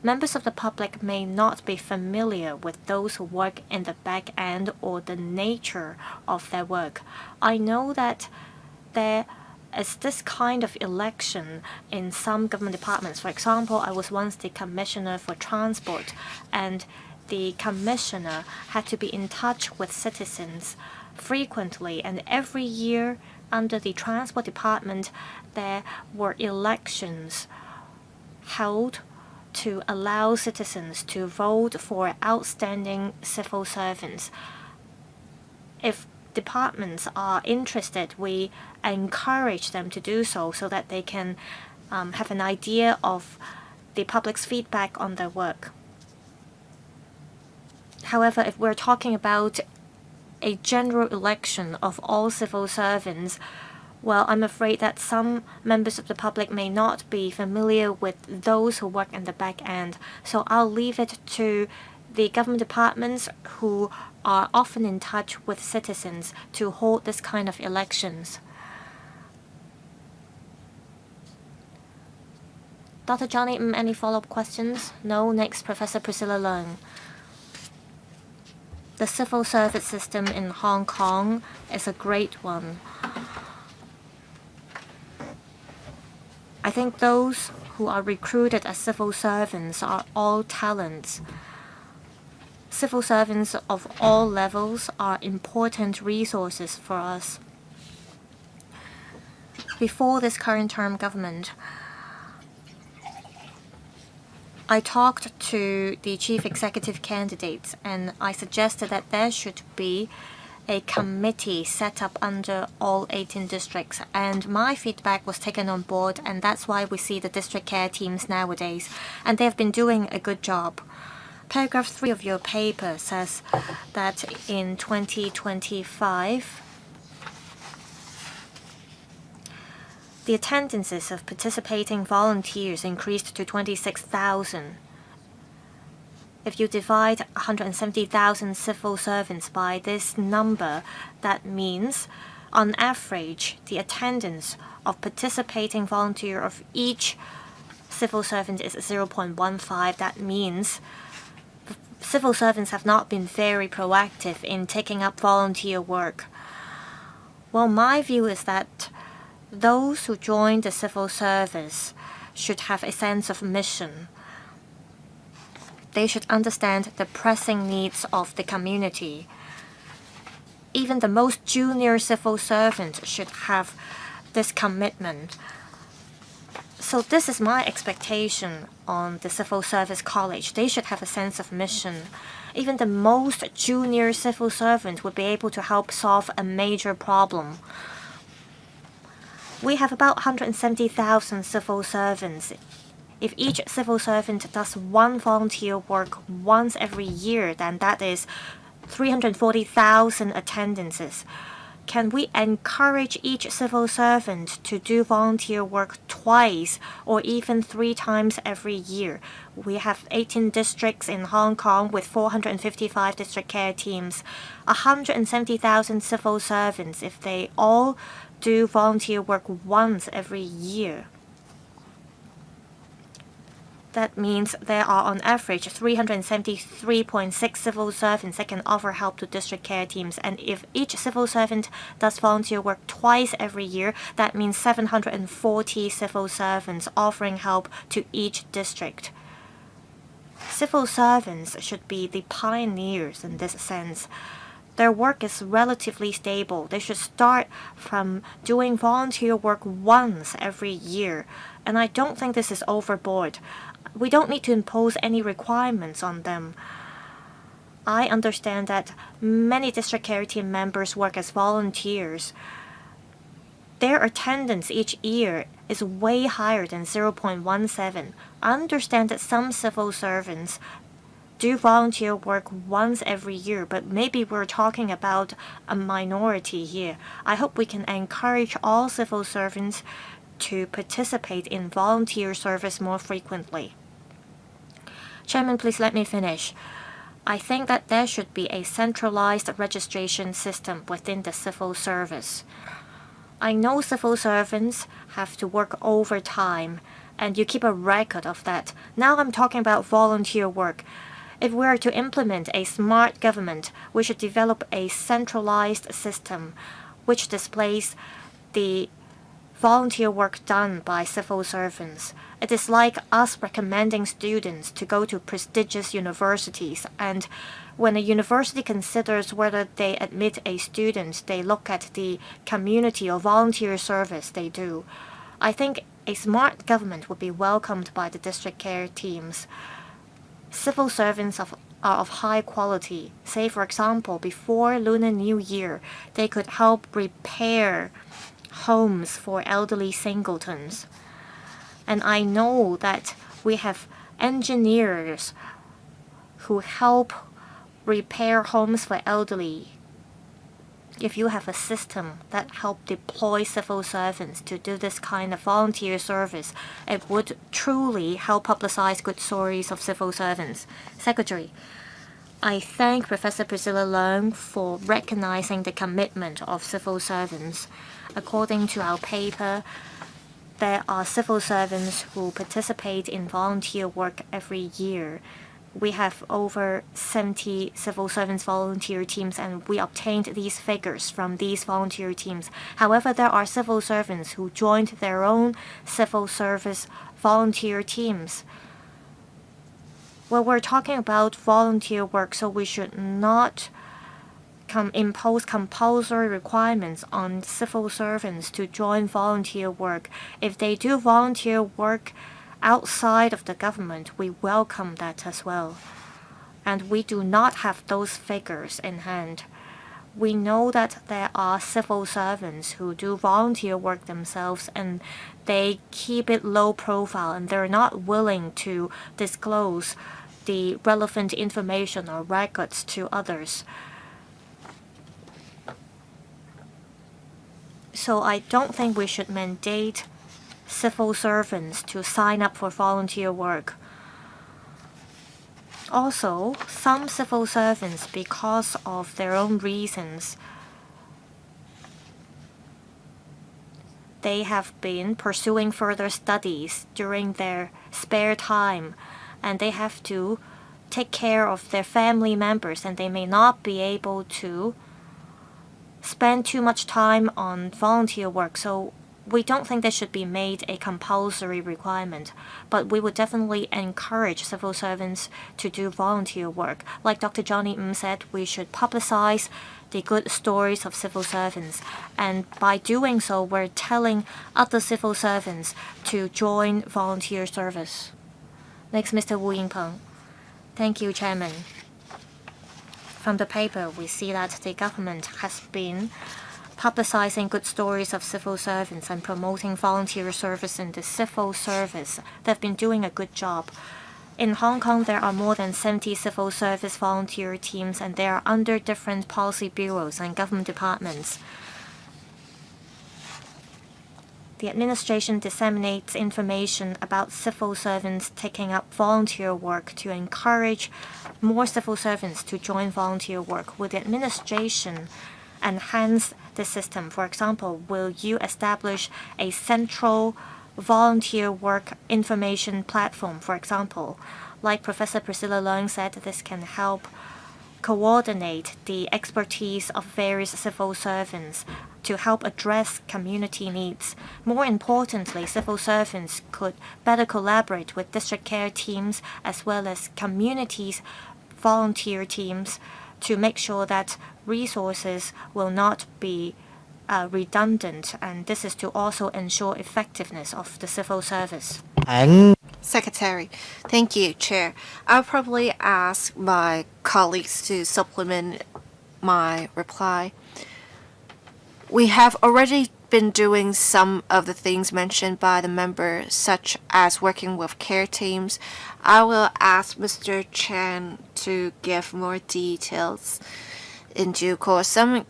Members of the public may not be familiar with those who work in the back end or the nature of their work. I know that there is this kind of election in some government departments. For example, I was once the commissioner for transport, and the commissioner had to be in touch with citizens frequently, and every year under the transport department there were elections held to allow citizens to vote for outstanding civil servants. If departments are interested, we encourage them to do so that they can have an idea of the public's feedback on their work. However, if we're talking about a general election of all civil servants, well, I'm afraid that some members of the public may not be familiar with those who work in the back end. So I'll leave it to the government departments who are often in touch with citizens to hold this kind of elections. Dr. Johnny, any follow-up questions? No? Next, Professor Priscilla Leung. The civil service system in Hong Kong is a great one. I think those who are recruited as civil servants are all talents. Civil servants of all levels are important resources for us. Before this current term government, I talked to the chief executive candidates, and I suggested that there should be a committee set up under all 18 districts, and my feedback was taken on board, and that's why we see the district care teams nowadays, and they've been doing a good job. Paragraph 3 of your paper says that in 2025, the attendances of participating volunteers increased to 26,000. If you divide 170,000 civil servants by this number, that means, on average, the attendance of participating volunteer of each civil servant is 0.15. That means civil servants have not been very proactive in taking up volunteer work. Well, my view is that those who join the civil service should have a sense of mission. They should understand the pressing needs of the community. Even the most junior civil servant should have this commitment. So this is my expectation on the Civil Service College. They should have a sense of mission. Even the most junior civil servant would be able to help solve a major problem. We have about 170,000 civil servants. If each civil servant does one volunteer work once every year, then that is 340,000 attendances. can we encourage each civil servant to do volunteer work twice or even 3 times every year? We have 18 districts in Hong Kong with 455 district care teams, 170,000 civil servants if they all do volunteer work once every year. That means there are on average 373.6 civil servants that can offer help to district care teams. And if each civil servant does volunteer work twice every year, that means 740 civil servants offering help to each district. Civil servants should be the pioneers in this sense. Their work is relatively stable. They should start from doing volunteer work once every year. And I don't think this is overboard. We don't need to impose any requirements on them. I understand that many district care team members work as volunteers. Their attendance each year is way higher than 0.17. I understand that some civil servants do volunteer work once every year, but maybe we're talking about a minority here. I hope we can encourage all civil servants to participate in volunteer service more frequently. Chairman, please let me finish. I think that there should be a centralized registration system within the civil service. I know civil servants have to work overtime, and you keep a record of that. Now I'm talking about volunteer work. If we are to implement a smart government, we should develop a centralized system which displays the volunteer work done by civil servants. It is like us recommending students to go to prestigious universities, and when a university considers whether they admit a student, they look at the community or volunteer service they do. I think a smart government would be welcomed by the district care teams. Civil servants are of high quality. Say, for example, before Lunar New Year, they could help repair homes for elderly singletons. And I know that we have engineers who help repair homes for elderly. If you have a system that help deploy civil servants to do this kind of volunteer service, it would truly help publicize good stories of civil servants. Secretary, I thank Professor Priscilla Leung for recognizing the commitment of civil servants. According to our paper, there are civil servants who participate in volunteer work every year. We have over 70 civil servants volunteer teams, and we obtained these figures from these volunteer teams. However, there are civil servants who joined their own civil service volunteer teams. Well, we're talking about volunteer work, so we should not impose compulsory requirements on civil servants to join volunteer work. If they do volunteer work outside of the government, we welcome that as well. And we do not have those figures in hand. We know that there are civil servants who do volunteer work themselves, and they keep it low profile, and they're not willing to disclose the relevant information or records to others. So I don't think we should mandate civil servants to sign up for volunteer work. Also, some civil servants, because of their own reasons, they have been pursuing further studies during their spare time, and they have to take care of their family members, and they may not be able to spend too much time on volunteer work. So we don't think this should be made a compulsory requirement, but we would definitely encourage civil servants to do volunteer work. Like Dr. Johnny Ng said, we should publicize the good stories of civil servants, and by doing so, we're telling other civil servants to join volunteer service. Next, Mr. Wu Yingpeng. Thank you, Chairman. From the paper, we see that the government has been publicizing good stories of civil servants and promoting volunteer service in the civil service. They've been doing a good job. In Hong Kong, there are more than 70 civil service volunteer teams, and they are under different policy bureaus and government departments. The administration disseminates information about civil servants taking up volunteer work to encourage more civil servants to join volunteer work. Will the administration enhance the system? For example, will you establish a central volunteer work information platform, for example? Like Professor Priscilla Leung said, this can help coordinate the expertise of various civil servants to help address community needs. More importantly, civil servants could better collaborate with district care teams as well as communities volunteer teams to make sure that resources will not be redundant, and this is to also ensure effectiveness of the civil service. Secretary. Thank you, Chair. I'll probably ask my colleagues to supplement my reply. We have already been doing some of the things mentioned by the member, such as working with care teams. I will ask Mr. Chen to give more details in due course. Some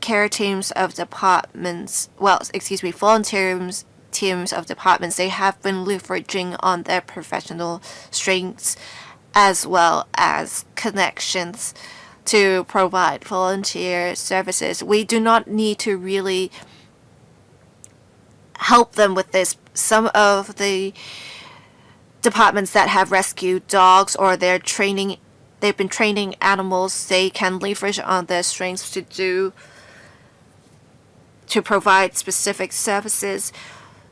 care teams of departments, volunteer teams of departments, they have been leveraging on their professional strengths as well as connections to provide volunteer services. We do not need to really help them with this. Some of the departments that have rescued dogs or they've been training animals, they can leverage on their strengths to provide specific services.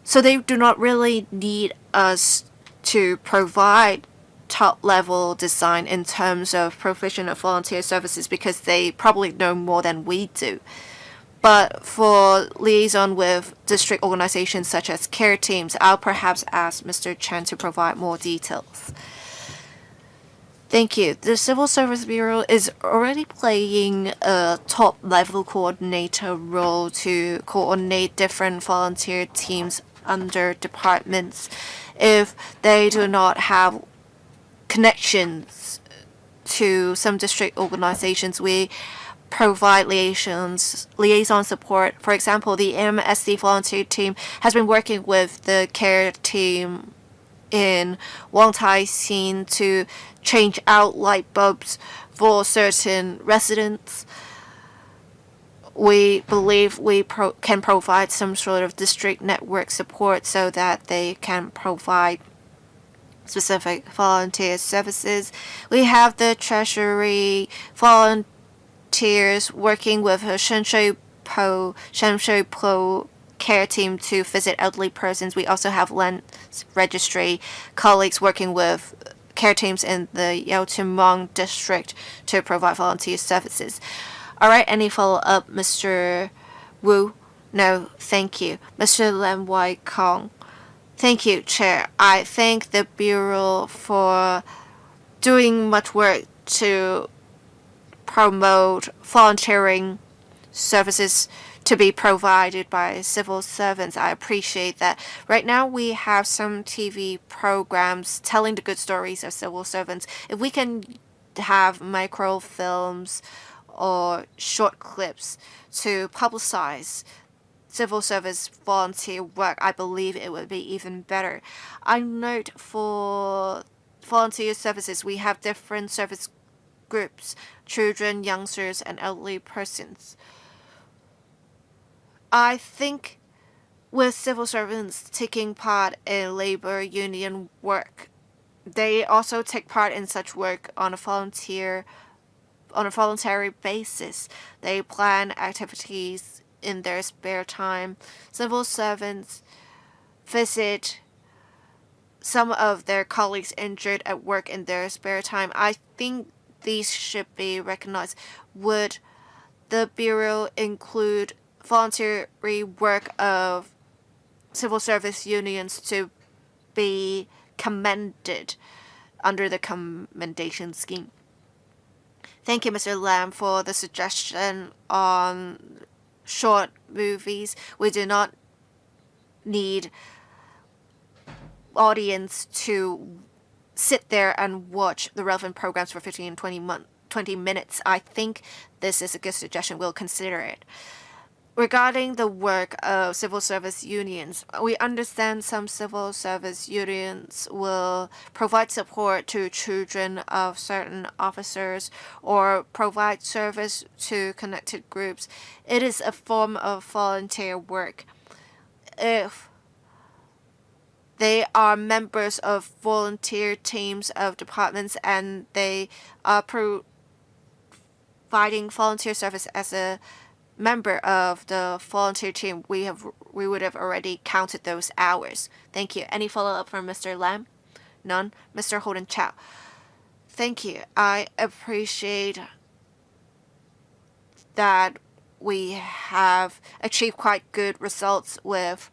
So they do not really need us to provide top-level design in terms of provision of volunteer services because they probably know more than we do. But for liaison with district organizations such as care teams, I'll perhaps ask Mr. Chen to provide more details. Thank you. The Civil Service Bureau is already playing a top-level coordinator role to coordinate different volunteer teams under departments. If they do not have connections to some district organizations, we provide liaison support. For example, the MSD volunteer team has been working with the care team in Wong Tai Sin to change out light bulbs for certain residents. We believe we can provide some sort of district network support so that they can provide specific volunteer services. We have the Treasury volunteers working with a Shenzhou Po care team to visit elderly persons. We also have land registry colleagues working with care teams in the Yaotumong district to provide volunteer services. All right, any follow-up, Mr. Wu? No, thank you. Mr. Lam Wai Kong. Thank you, Chair. I thank the Bureau for doing much work to promote volunteering services to be provided by civil servants. I appreciate that. Right now, we have some TV programs telling the good stories of civil servants. If we can have microfilms or short clips to publicize civil service volunteer work, I believe it would be even better. I note for volunteer services, we have different service groups: children, youngsters, and elderly persons. I think with civil servants taking part in labor union work, they also take part in such work on a voluntary basis. They plan activities in their spare time. Civil servants visit some of their colleagues injured at work in their spare time. I think these should be recognized. Would the Bureau include voluntary work of civil service unions to be commended under the commendation scheme? Thank you, Mr. Lam, for the suggestion on short movies. We do not need audience to sit there and watch the relevant programs for 15 and 20 minutes. I think this is a good suggestion. We'll consider it. Regarding the work of civil service unions, we understand some civil service unions will provide support to children of certain officers or provide service to connected groups. It is a form of volunteer work. If they are members of volunteer teams of departments and they are providing volunteer service as a member of the volunteer team, we would have already counted those hours. Thank you. Any follow-up from Mr. Lam? None. Mr. Holden Chow. Thank you. I appreciate that we have achieved quite good results with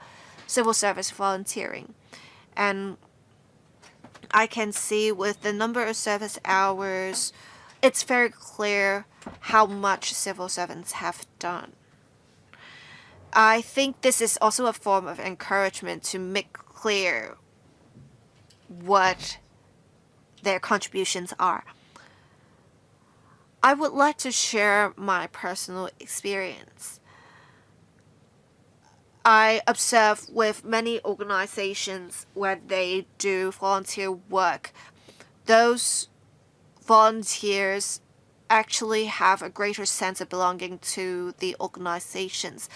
civil service volunteering. And I can see with the number of service hours, it's very clear how much civil servants have done. I think this is also a form of encouragement to make clear what their contributions are. I would like to share my personal experience. I observe with many organizations when they do volunteer work, those volunteers actually have a greater sense of belonging to the organizations.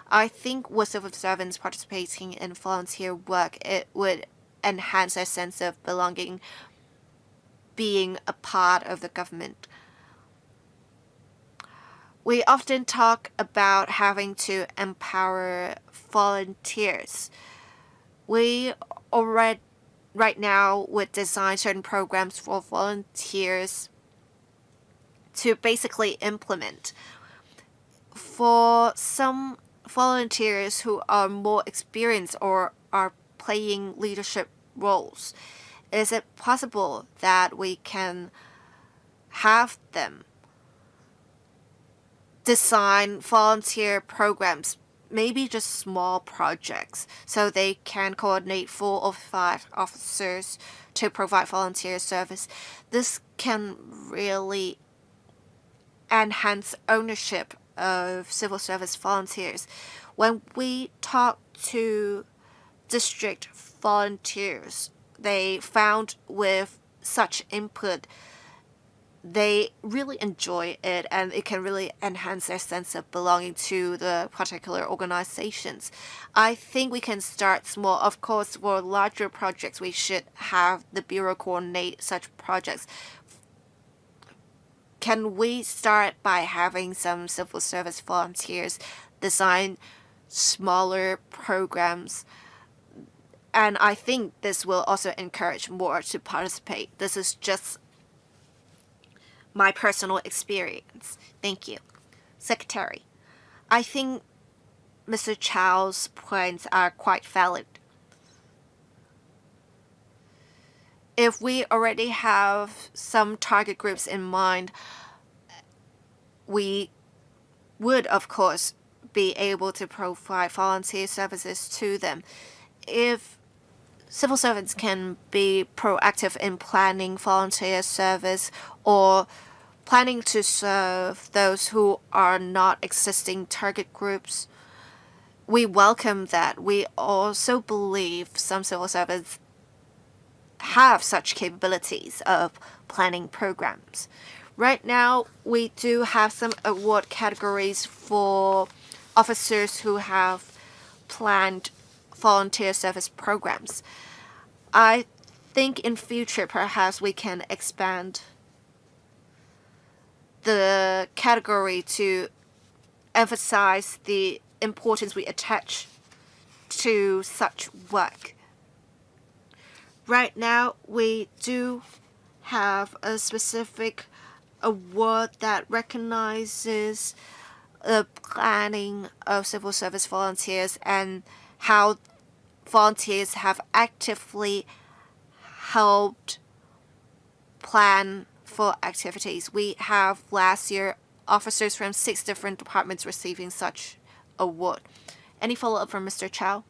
I think with civil servants participating in volunteer work, it would enhance their sense of belonging, being a part of the government. We often talk about having to empower volunteers. We already right now would design certain programs for volunteers to basically implement. For some volunteers who are more experienced or are playing leadership roles, is it possible that we can have them design volunteer programs, maybe just small projects, so they can coordinate 4 or 5 officers to provide volunteer service? This can really enhance ownership of civil service volunteers. When we talk to district volunteers, they found with such input, they really enjoy it and it can really enhance their sense of belonging to the particular organizations. I think we can start small. Of course, for larger projects, we should have the Bureau coordinate such projects. Can we start by having some civil service volunteers design smaller programs? And I think this will also encourage more to participate. This is just my personal experience. Thank you. Secretary, I think Mr. Chow's points are quite valid. If we already have some target groups in mind, we would, of course, be able to provide volunteer services to them. If civil servants can be proactive in planning volunteer service or planning to serve those who are not existing target groups, we welcome that. We also believe some civil servants have such capabilities of planning programs. Right now, we do have some award categories for officers who have planned volunteer service programs. I think in future, perhaps we can expand the category to emphasize the importance we attach to such work. Right now, we do have a specific award that recognizes the planning of civil service volunteers and how volunteers have actively helped plan for activities. We have last year officers from 6 different departments receiving such award. Any follow-up from Mr. Chow?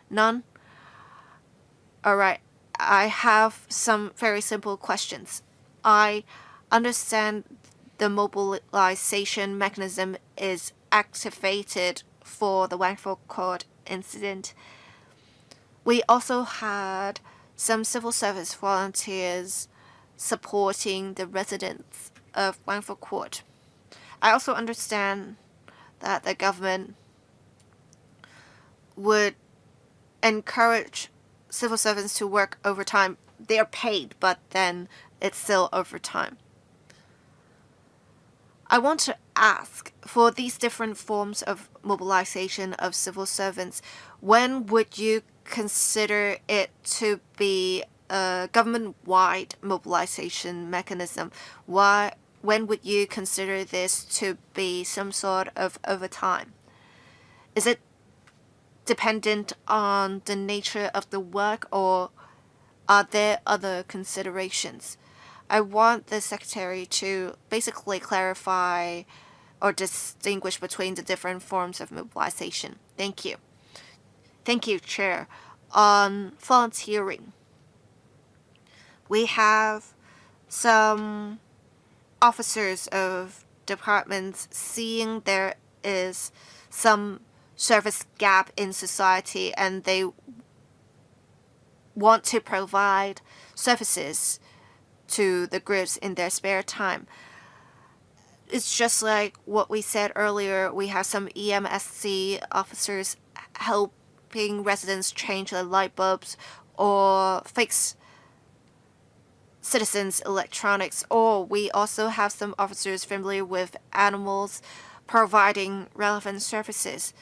None? All right. I have some very simple questions. I understand the mobilization mechanism is activated for the Wangford Court incident. We also had some civil service volunteers supporting the residents of Wangford Court. I also understand that the government would encourage civil servants to work overtime. They are paid, but then it's still overtime. I want to ask, for these different forms of mobilization of civil servants, when would you consider it to be a government-wide mobilization mechanism? When would you consider this to be some sort of overtime? Is it dependent on the nature of the work, or are there other considerations? I want the Secretary to basically clarify or distinguish between the different forms of mobilization. Thank you. Thank you, Chair. On volunteering, we have some officers of departments seeing there is some service gap in society and they want to provide services to the groups in their spare time. It's just like what we said earlier. We have some EMSC officers helping residents change the light bulbs or fix citizens' electronics, or we also have some officers familiar with animals providing relevant services.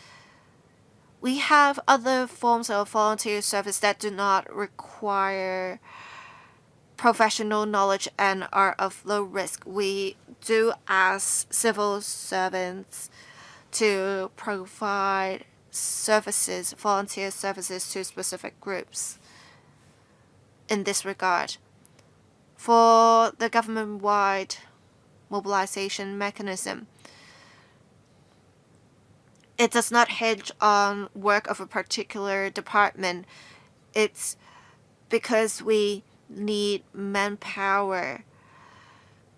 We have other forms of volunteer service that do not require professional knowledge and are of low risk. We do ask civil servants to provide services, volunteer services to specific groups in this regard. For the government-wide mobilization mechanism, it does not hinge on work of a particular department. It's because we need manpower.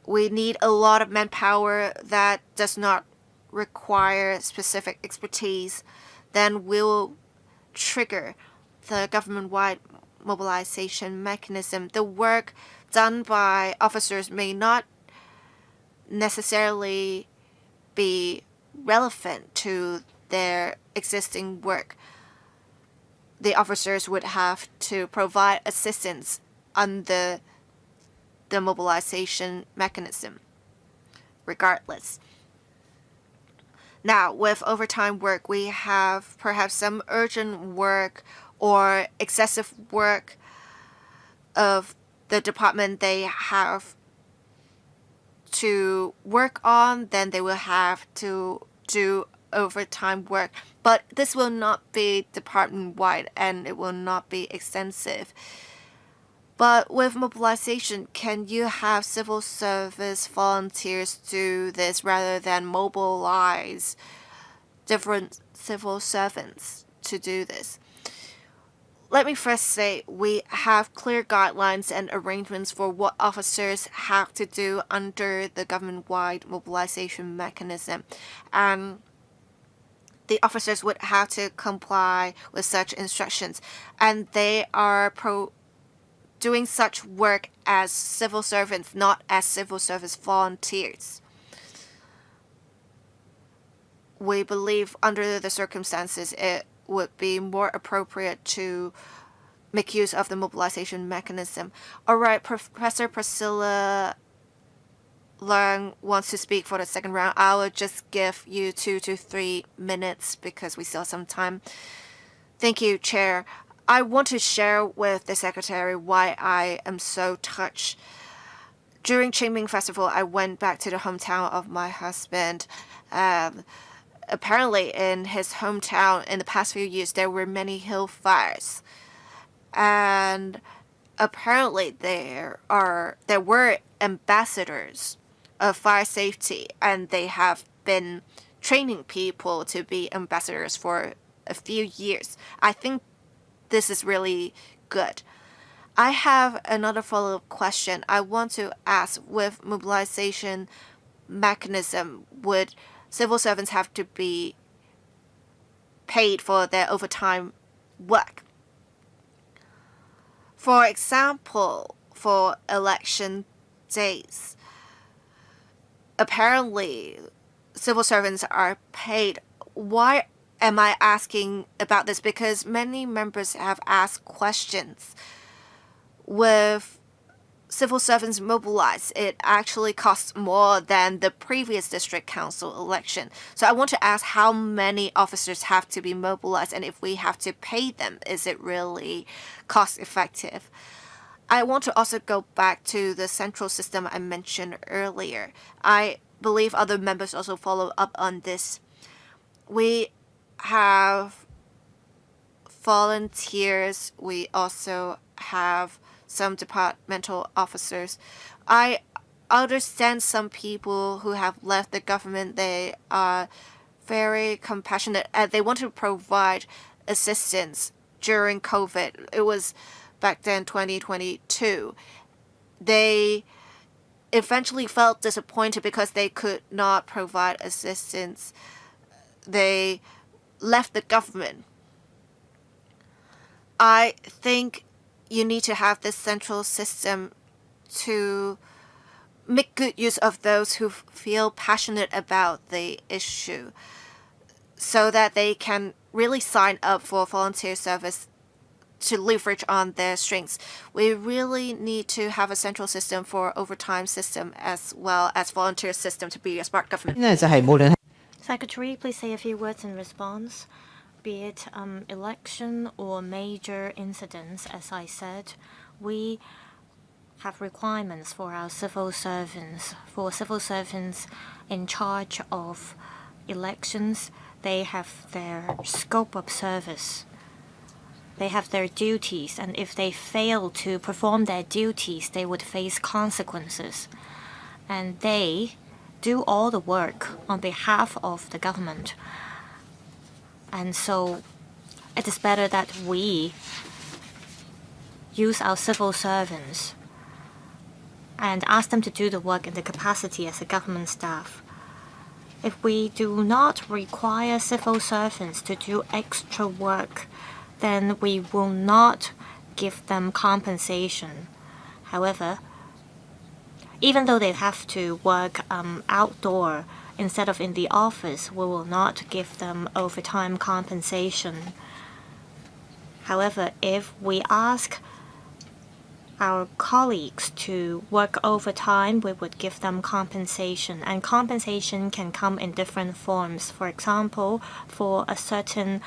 We need a lot of manpower that does not require specific expertise. Then we'll trigger the government-wide mobilization mechanism. The work done by officers may not necessarily be relevant to their existing work. The officers would have to provide assistance under the mobilization mechanism, regardless. Now, with overtime work, we have perhaps some urgent work or excessive work of the department they have to work on, then they will have to do overtime work. But this will not be department-wide and it will not be extensive. But with mobilization, can you have civil service volunteers do this rather than mobilize different civil servants to do this? Let me first say we have clear guidelines and arrangements for what officers have to do under the government-wide mobilization mechanism, and the officers would have to comply with such instructions, and they are doing such work as civil servants, not as civil service volunteers. We believe under the circumstances it would be more appropriate to make use of the mobilization mechanism. All right, Professor Priscilla Leung wants to speak for the second round. I will just give you 2 to 3 minutes because we still have some time. Thank you, Chair. I want to share with the Secretary why I am so touched. During Qingming Festival, I went back to the hometown of my husband. Apparently, in his hometown, in the past few years, there were many hill fires. And apparently, there were ambassadors of fire safety, and they have been training people to be ambassadors for a few years. I think this is really good. I have another follow-up question. I want to ask, with mobilization mechanism, would civil servants have to be paid for their overtime work. For example, for election days, apparently civil servants are paid. Why am I asking about this? Because many members have asked questions. With civil servants mobilized, it actually costs more than the previous district council election. So I want to ask how many officers have to be mobilized, and if we have to pay them, is it really cost effective? I want to also go back to the central system I mentioned earlier. I believe other members also follow up on this. We have volunteers. We also have some departmental officers. I understand some people who have left the government. They are very compassionate and they want to provide assistance during COVID. It was back then 2022. They eventually felt disappointed because they could not provide assistance. They left the government. I think you need to have this central system to make good use of those who feel passionate about the issue so that they can really sign up for volunteer service to leverage on their strengths. We really need to have a central system for overtime system as well as volunteer system to be a smart government. 呢就係無論 Secretary, please say a few words in response. Be it election or major incidents, as I said, we have requirements for our civil servants. For civil servants in charge of elections, they have their scope of service. They have their duties, and if they fail to perform their duties, they would face consequences. And they do all the work on behalf of the government. And so it is better that we use our civil servants and ask them to do the work in the capacity as a government staff. If we do not require civil servants to do extra work, then we will not give them compensation. However, even though they have to work outdoor instead of in the office, we will not give them overtime compensation. However, if we ask our colleagues to work overtime, we would give them compensation. And compensation can come in different forms. For example, for a certain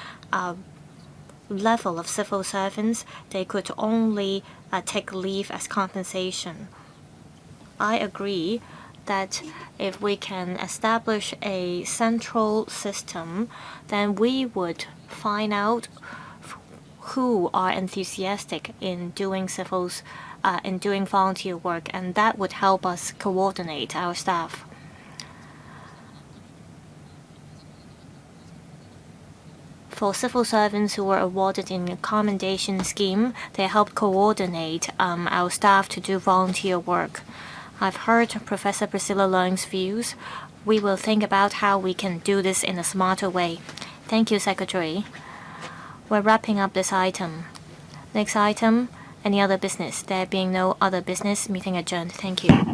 level of civil servants, they could only take leave as compensation. I agree that if we can establish a central system, then we would find out who are enthusiastic in doing volunteer work, and that would help us coordinate our staff. For civil servants who were awarded in a commendation scheme, they helped coordinate our staff to do volunteer work. I've heard Professor Priscilla Leung's views. We will think about how we can do this in a smarter way. Thank you, Secretary. We're wrapping up this item. Next item, any other business? There being no other business, meeting adjourned. Thank you.